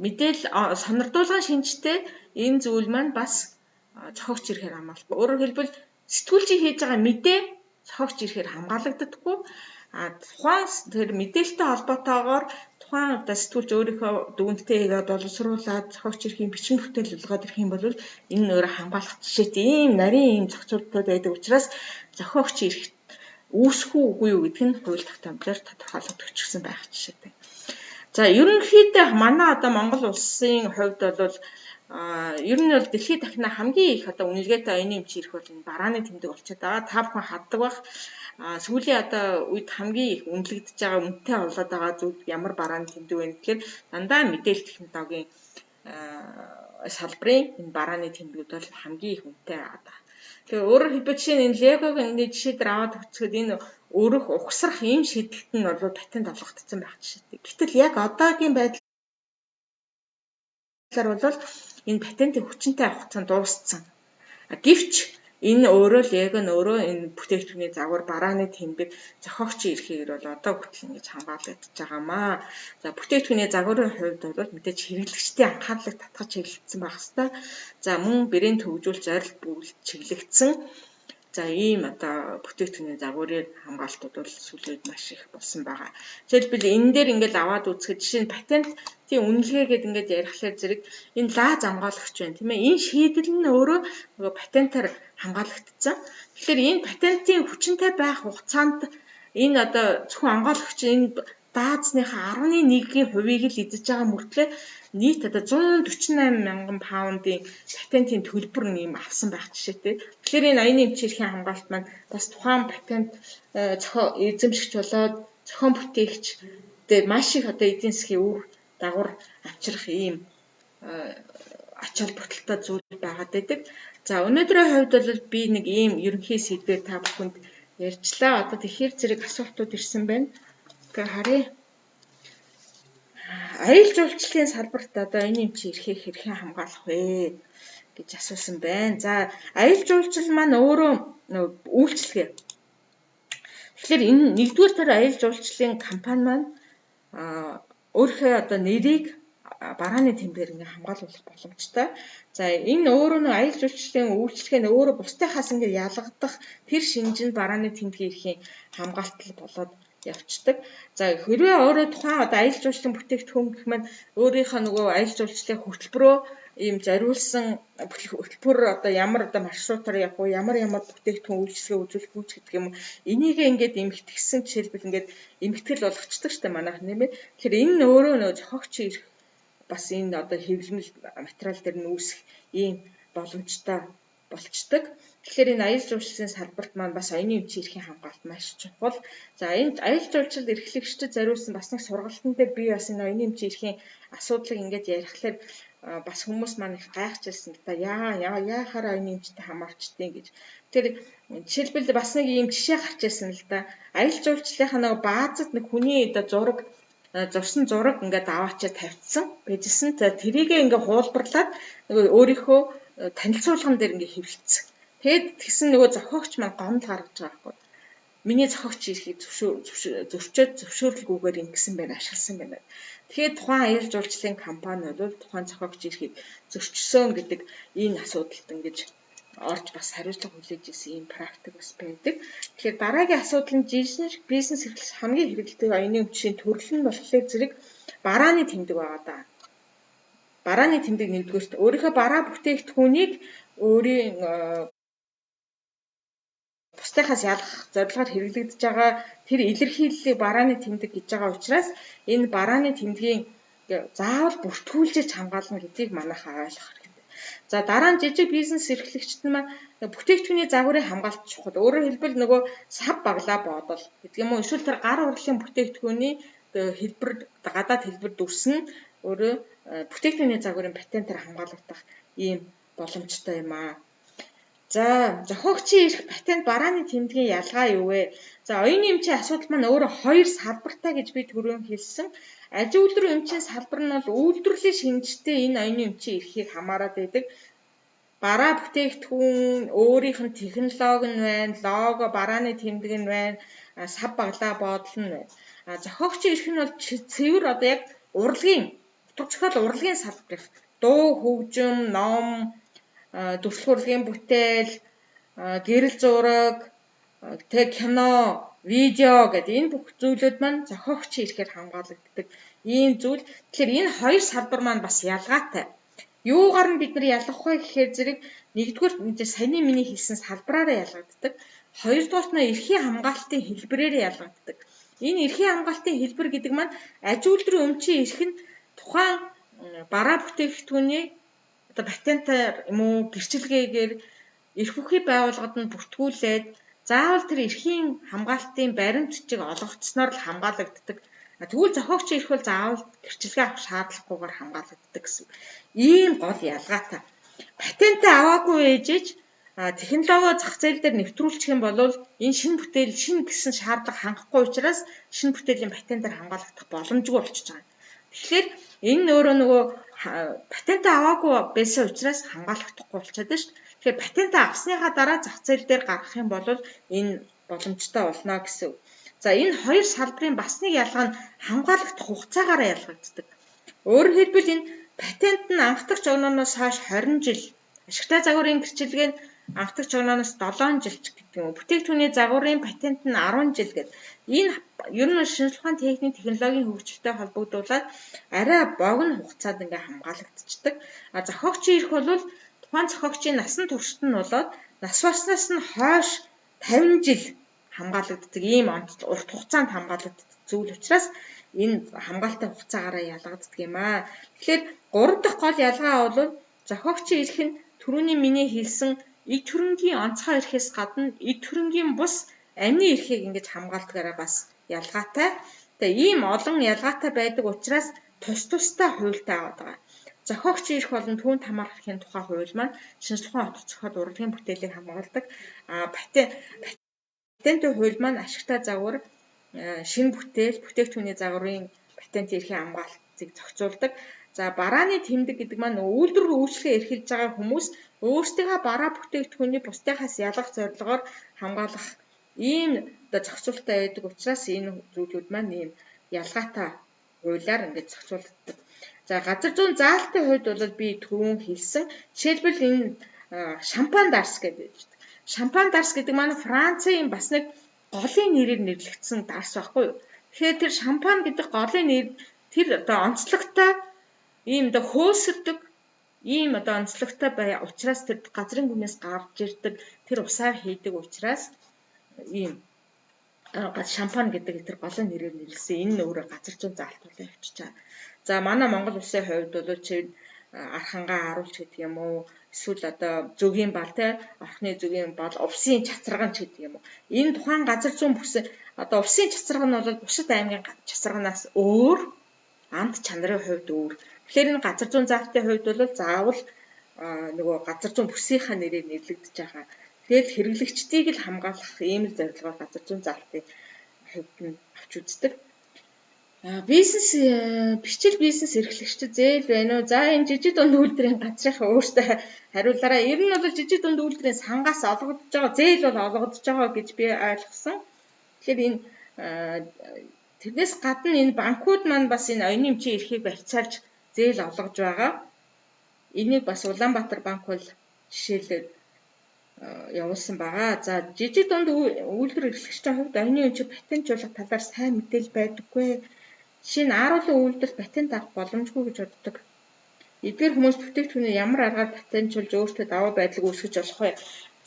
Мэдээлэл сонирдуулгын шинжтэй энэ зүйл маань бас зохиогч ирэхээр хамгаалахгүй. Өөрөөр хэлбэл сэтгүүлчийн хийж байгаа мэдээ зохиогч ирэхээр хамгаалагддаггүй. Тухайн тэр мэдээлэлтэй холбоотойгоор тухайн одоо сэтгүүлч өөрийнхөө дүгнэлтээ хийгээд боловсруулаад зохиогч ирэхийн бичин бүтээл болгоод ирэх юм бол энэ нь өөрөө хамгаалах жишээтэй ийм нарийн ийм зохицуултууд байдаг учраас зохиогч ирэх үүсэх үгүй юу гэдг нь хууль тогтоомжоор тодорхойлогдчихсан байх жишээтэй. За ерөнхийдөө манай одоо Монгол улсын хувьд бол ер нь бол дэлхийд дахна хамгийн их одоо үнэлгээтэй оюуны эмч ирэх бол энэ барааны тэмдэг болчиход байгаа. Та бүхэн хаддаг бах. Сүүлийн одоо үед хамгийн их үнэлэгдэж байгаа үнэтэй болоод байгаа зүйл ямар барааны тэмдэг вэ гэхээр дандаа мэдээлэл технологийн салбарын энэ барааны тэмдгүүд бол хамгийн их үнэтэй байгаа. Тэгэхээр өөрөөр хэлбэл жишээ нь энэ Легог энэ жишээ дээр аваад үзэхэд энэ өөрөх ухсрах ийм шийдэлт нь бол патент олгогдсон байх жишээтэй. Гэтэл яг одоогийн байдлаар бол энэ патентын хүчинтэй хугацаа дууссан. Гэвч энэ өөрөө Лего нь өөрөө энэ бүтээгдэхүүний загвар барааны тэмдэг зохиогч ирэхээр бол одоо хүртэл ингэж хамгаалагдаж байгаамаа. За бүтээгдэхүүний загварын хувьд бол мэдээж хэрэглэгчдийн анхаарлыг татгаж чиглэгдсэн байх хэвээр. За мөн брэнд хөгжүүлж зорилт бүгэлд чиглэгдсэн. За ийм одоо бүтээгдэхүүний загварын хамгаалтууд бол сүүлийн үед маш их болсон байгаа. Жишээлбэл энэ дээр ингээд аваад үзэхэд жишээ нь патентын үнэлгээ гэдэг ингээд ярихлаар зэрэг энэ лаз хамгаалагч байна тийм ээ. Энэ шийдэл нь өөрөө нөгөө патентаар хамгаалагдсан. Тэгэхээр энэ патентын хүчинтэй байх хугацаанд энэ одоо зөвхөн хамгаалагч энэ даазныхаа 11%-ийн хувийг л эзэж байгаа мөртлөө нийт одоо 148 мянган паундын патентын төлбөр нэм авсан байх жишээтэй. Тэгэхээр энэ оюуны эмч эрхийн хамгаалалт маань бас тухайн патент эзэмшигч болоод зохион бүтээгч дээр маш их одоо эдийн засгийн үр дагавар авчрах ийм ач холбогдолтой зүйл байгаад байдаг. За өнөөдрийн хувьд бол би нэг ийм ерөнхий сэдвээр та бүхэнд ярьчлаа. Одоо тэгэхээр зэрэг асуултууд ирсэн байна. Тэгэхээр харъя. Аялал жуулчлалын салбарт одоо оюуны эмч эрхийг хэрхэн хамгаалах вэ гэж асуусан байна. За аялал жуулчлал маань өөрөө үйлчлэгээ. Тэгэхээр энэ нэгдүгээр төр аялал жуулчлалын компани маань өөрийнхөө одоо нэрийг барааны тэмдгээр ингээ хамгаалуулах боломжтой. За энэ өөрөө нь аялал жуулчлалын үйлчлэгээ нь өөрөө бусдынхаас ингээ ялгадах тэр шинжинд барааны тэмдгийн эрхийн хамгаалтал болоод явцдаг. За хэрвээ өөрөө тухайн одоо аялал жуулчлалын бүтээгдэхүүн гэх мэт өөрийнхөө нөгөө аялал жуулчлалын хөтөлбөрөө ийм зориулсан хөтөлбөр одоо ямар одоо маршрутаар явах уу, ямар бүтээгдэхүүн үйлчлэгээ үзүүлэх үү гэдэг юм. Энийг ингээд эмхэтгсэн жишээлбэл ингээд эмхтгэл болгочдөг штэ манайх нэмээ. Тэгэхээр энэ нь өөрөө нөө зохиогч ирэх бас энэ одоо хэвлэмэл материал дээр нь үүсэх ийм боломжтой болчдөг. Тэгэхээр энэ аялал жуулчлалын салбарт маань бас оюуны эмч эрхийн хамгаалалт маш чухал. За энэ аялал жуулчлалд эрхлэгчдэд зориулсан бас нэг сургалтын дээр би бас энэ оюуны эмч эрхийн асуудлыг ингээд ярихлаар бас хүмүүс маань их гайхчихсан. Та яахаар оюуны эмчтэй хамаарчдیں гэж. Тэр жишээлбэл бас нэг ийм жишээ гарч ирсэн л да. Аялал жуулчлалынхаа нэг баазад нэг хүний одоо зурсан зураг ингээд аваачаа тавьчихсан. Bijсэн. За тэрийгээ ингээд хуулбарлаад нөгөө өөрийнхөө танилцуулган дээр ингээд хэвлэлцсэн. Тэгэд тэгсэн нөгөө зохиогч маань гомдол гаргаж байгаа байхгүй. Миний зохиогч ирэхийг зөвшөөрлгүйгээр ингэсэн байна, ашигласан байна. Тэгээд тухайн аялал жуулчлалын компани бол тухайн зохиогч ирэхийг зөрчсөн гэдэг энэ асуудалд ингэж орж бас хариуцлага хүлээж ирсэн ийм практик бас байдаг. Тэгэхээр дараагийн асуудал нь бизнес эрхлэлс хамгийн хэрэгэлтэй оюуны эмчийн төрөл нь болохоор зэрэг барааны тэмдэг байгаа даа. Барааны тэмдэг нэгдүгээрт өөрийнхөө бараа бүтээгдэхүүнийг өөрийн бусдынхаас ялгах зорилгоор хэрэглэгдэж байгаа тэр илэрхийллийг барааны тэмдэг гэж байгаа учраас энэ барааны тэмдгийн заавал бүртгүүлж хамгаална гэдгийг манайхаа ойлгох хэрэгтэй. За дараа нь жижиг бизнес эрхлэгчид маань бүтээгдэхүүний загварын хамгаалалт чухал. Өөрөөр хэлбэл нөгөө сав баглаа бодол гэдэг юм уу? Эсвэл тэр гар урлын бүтээгдэхүүний хэлбэр гадаад хэлбэр дүрсэн өөрөө бүтээгдэхүүний загварын патентээр хамгаалагдах ийм боломжтой юм аа. За зохиогчийн эрх патент барааны тэмдгийн ялгаа юу вэ? За оюуны эмчийн асуудал маань өөрөө хоёр салбартай гэж би түрүүн хэлсэн. Аж үйлдвэр эмчийн салбар нь бол үйлдвэрлэлийн шинжтэй энэ оюуны эмчийн эрхийг хамаарат байдаг. Бараа бүтээгдэхүүн өөрийнх нь технологи нь байна, лого, барааны тэмдэг нь байна, сав баглаа бодол нь байна. Зохиогчийн эрх нь бол цэвэр одоо яг урлагийн, утга зохиол урлагийн салбар. Дуу, хөгжим, ном, дүрслэх урлагийн бүтээл, гэрэл зураг, тэг кино, видео гэдэг энэ бүх зүйлүүд маань зохиогчийн эрхээр хамгаалагддаг. Ийм зүйл. Тэгэхээр энэ хоёр салбар маань бас ялгаатай. Юугаар нь бид нар ялгах вэ гэхээр зэрэг нэгдүгээр саяны миний хэлсэн салбараараа ялгагддаг. Хоёрдугаарт нь эрхийн хамгаалтын хэлбэрээр ялгагддаг. Энэ эрхийн хамгаалтын хэлбэр гэдэг маань аж үйлдвэрийн өмчийн эрх нь тухайн бараа бүтээгдэхүүний одоо патентаар юм уу гэрчилгээгээр эрх бүхий байгууллагад нь бүртгүүлээд заавал тэр эрхийн хамгаалтын баримтчиг олгогдсноор л хамгаалагддаг. Тэгвэл зохиогчийн эрх бол заавал гэрчилгээ авах шаардлагагүйгээр хамгаалагддаг гэсэн. Ийм гол ялгаатай. Патентээ аваагүй ээжиж технологи зах зээл дээр нэвтрүүлчих юм бол энэ шинэ бүтээл шинэ гэсэн шаардлага хангахгүй учраас шинэ бүтээлийн патентээр хамгаалагдах боломжгүй болчихж байгаа. Тэгэхээр энэ өөрөө нөгөө патентээ аваагүй байсан учраас хамгаалагдахгүй болчиход байна шүү дээ. Тэгэхээр патентээ авсныхаа дараа зах зээл дээр гаргах юм бол энэ боломжтой болно гэсэн. За энэ хоёр салбарын бас нэг ялгаа нь хамгаалагдах хугацаагаараа ялгагддаг. Өөрөөр хэлбэл энэ патент нь анхдагч огнооноос хойш 20 жил, ашигтай загварын гэрчилгээ нь анхдагч огнооноос 7 жил гэдэг юм. Бүтээгдэхүүний загварын патент нь 10 жил гэдэг. Энэ ер нь шинжлэх ухааны техник, технологийн хөгжилтэй холбогдуулаад арай богино хугацаад ингээ хамгаалагдчихдаг. Зохиогчийн эрх бол тухайн зохиогчийн насан туршид нь болоод нас барснаас нь хойш 50 жил хамгаалагддаг. Ийм урт хугацаанд хамгаалагддаг зүйл учраас энэ хамгаалтын хугацаагаараа ялгагддаг юм аа. Тэгэхээр гурав дахь гол ялгаа бол зохиогчийн эрх нь түрүүний миний хэлсэн эд хөрөнгийн онцгой эрхээс гадна эд хөрөнгийн бус амны эрхийг ингэж хамгаалдгаараа бас ялгаатай. Тэгээ ийм олон ялгаатай байдаг учраас тусдаа хуультай аваад байгаа. Зохиогчийн эрх болон түүнд хамаарах эрхийн тухай хууль маань шинжлэх ухааны утга зохиол урлагийн бүтээлийг хамгаалдаг. Патентын хууль маань ашигтай загвар, шинэ бүтээл, бүтээгдэхүүний загварын патентын эрхийн хамгаалтыг зохицуулдаг. За барааны тэмдэг гэдэг маань үйлдвэр үйлчлэгээ эрхэлж байгаа хүмүүс өөрсдийнхөө бараа бүтээгдэхүүний бусдынхаас ялгах зорилгоор хамгаалах ийм одоо зохицуулалттай байдаг учраас энэ зүйлүүд маань ийм ялгаатай хуулиар ингэж зохицуулагддаг. За газар зүйн заалтын хувьд бол би түрүүн хэлсэн. Жишээлбэл энэ шампан дарс гэдэг. Шампан дарс гэдэг маань Францын бас нэг голын нэрээр нэрлэгдсэн дарс байхгүй юу? Тэгэхээр тэр шампан гэдэг голын нэр тэр одоо онцлогтой ийм одоо хөөсөрдөг ийм одоо онцлогтой бай учраас тэр газрын гүнээс гарч ирдэг тэр усаар хийдэг учраас ийм шампан гэдэг тэр голын нэрээр нэрлсэн. Энэ өөрөө газар зүйн заалт болоо явчихж байгаа. За манай Монгол улсын хувьд бол чи архангаа харуулч гэдэг юм уу? Эсвэл одоо зөгийн бал те орхны зөгийн бол увсын чацарганч гэдэг юм уу? Энэ тухайн газар зүйн бүс одоо увсын чацарган нь бол бусад аймгийн чацарганаас өөр, амт чанарын хувьд өөр. Тэгэхээр энэ газар зүйн заалтын хувьд бол заавал нөгөө газар зүйн бүсийнхаа нэрээр нэрлэгдэж байгаа. Тэгэл хэрэглэгчдийг л хамгаалах ийм л зорилгоор газар зүйн заалтын хувьд нь авч үздэг. Бизнес бичил бизнес эрхлэгчид зээл байна уу? За энэ жижиг дунд үйлдвэрийн газрынхаа өөртөө хариулаараа. Ер нь бол жижиг дунд үйлдвэрийн сангаас олгогдож байгаа зээл бол олгогдож байгаа гэж би ойлгосон. Тэгэхээр энэ тэрнээс гадна энэ банкуд маань бас энэ оюуны эмчийн эрхийг барьцаалж зээл олгож байгаа. Энийг бас Улаанбаатар банк бол жишээлээд явуулсан байгаа. За жижиг дунд үйлдвэр эрхлэгчдийн хувьд оюуны эмчийг патентжуулах талаар сайн мэдээлэл байдаггүй. Жишээ нь ааруулын үйлдвэрт патент авах боломжгүй гэж боддог. Эдгээр хүмүүс бүтээгдэхүүнээ ямар аргаар патентжуулж өөртөө даваа байдлыг үүсгэж болох вэ?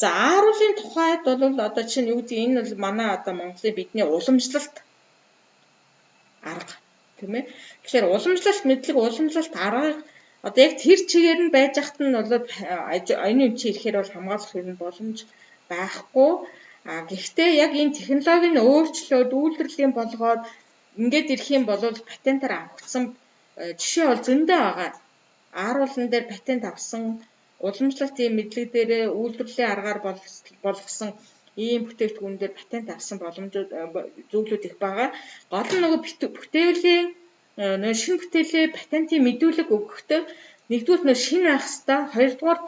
За ааруулын тухайд бол одоо чинь юу гэдэг энэ бол манай одоо Монголын бидний уламжлалт арга тийм ээ. Тэгэхээр уламжлалт мэдлэг уламжлалт арга Одоо яг тэр чигээр нь байж хат нь бол оюуны эмчийн ирэхээр бол хамгаалах юм боломж байхгүй. Гэхдээ яг энэ технологи нь өөрчлөөд үйлдвэрлэлийн болгоод ингээд ирэх юм бол патентаар авагдсан жишээ бол зөндөө байгаа. Ааруулан дээр патент авсан, уламжлалтын мэдлэг дээрээ үйлдвэрлэлийн аргаар болгосон ийм бүтээгдэхүүн дээр патент авсан боломжууд зүйлүүд их байгаа. Гол нь нөгөө бүтээлийн шинэ бүтээлээ патентын мэдүүлэг өгөхдөө нэгдүгээр нь шинэ байх хэвээр, хоёрдугаар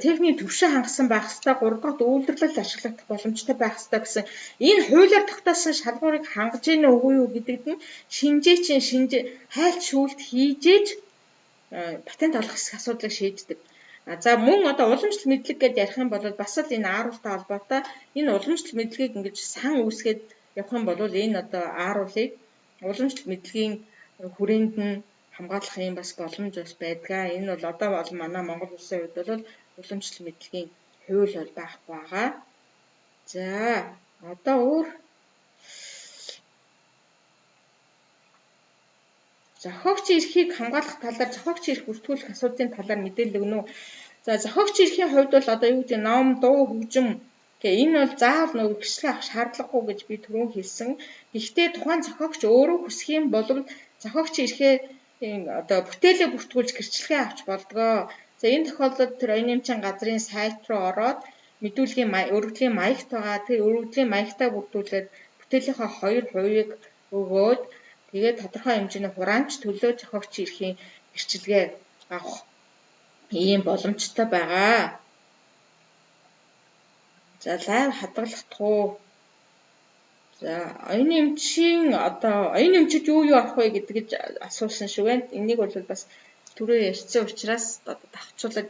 техникийн төвшин хангасан байх хэвээр, гуравдугаар үйлдвэрлэлд ашиглах боломжтой байх хэвээр гэсэн энэ хуулиар тогтоосон шалгуурыг хангаж ийн үгүй юу гэдэгт нь хайлт шүүлт хийжээж патент олох асуудлыг шийддэг. За мөн одоо уламжлалт мэдлэг гэдээ ярих юм бол бас л энэ ааруултай холбоотой. Энэ уламжлалт мэдлэгийг ингэж сан үүсгээд явах юм бол энэ одоо ааруулыг уламжлалт мэдлэгийн хүрээнд нь хамгаалах юм бас боломж бас байдгаа. Энэ бол одоо бол манай Монгол улсын хувьд бол уламжлалт мэдлэгийн хууль бол байхгүй байгаа. За одоо өөр зохиогчийн эрхийг хамгаалах талаар, зохиогчийн эрх бүртгүүлэх асуудлын талаар мэдээлэл өгнө үү? За зохиогчийн эрхийн хувьд бол одоо юу гэдэг ном, дуу, хөгжим гэх энэ бол заавал нөгөө гэрчлэгээ авах шаардлагагүй гэж би түрүүн хэлсэн. Гэхдээ тухайн зохиогч өөрөө хүсэх юм бол зохиогчийн эрхээ одоо бүтээлээ бүртгүүлж гэрчлэгээ авч болдгоо. За энэ тохиолдолд тэр оюуны эмчийн газрын сайт руу ороод мэдүүлгийн өргөдлийн маягт байгаа. Тэр өргөдлийн маягтаа бүрдүүлээд бүтээлийнхаа 2%-ийг өгөөд тэгээд тодорхой хэмжээний хураамж төлөө зохиогчийн эрхийн гэрчлэгээ авах ийм боломжтой байгаа. За лайв хадгалахдаггүй. За оюуны эмчид юу авах вэ гэдгийг асуусан шиг байна. Энийг бол бас түрүү ярьсан учраас давхцуулаад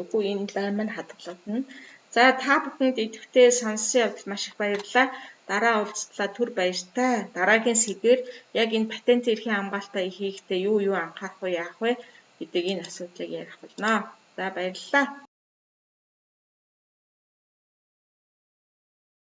үгүй энэ лайв маань хадгалагдана. За та бүхэнд идэвхтэй сонссон явдал маш их баярлалаа. Дараа уулзтлаа түр баяртай. Дараагийн сэдвээр яг энэ патентын эрхийн хамгаалалтаа хийхдээ юу анхаарах вэ, яах вэ гэдэг энэ асуудлыг ярих болно. За баярлалаа.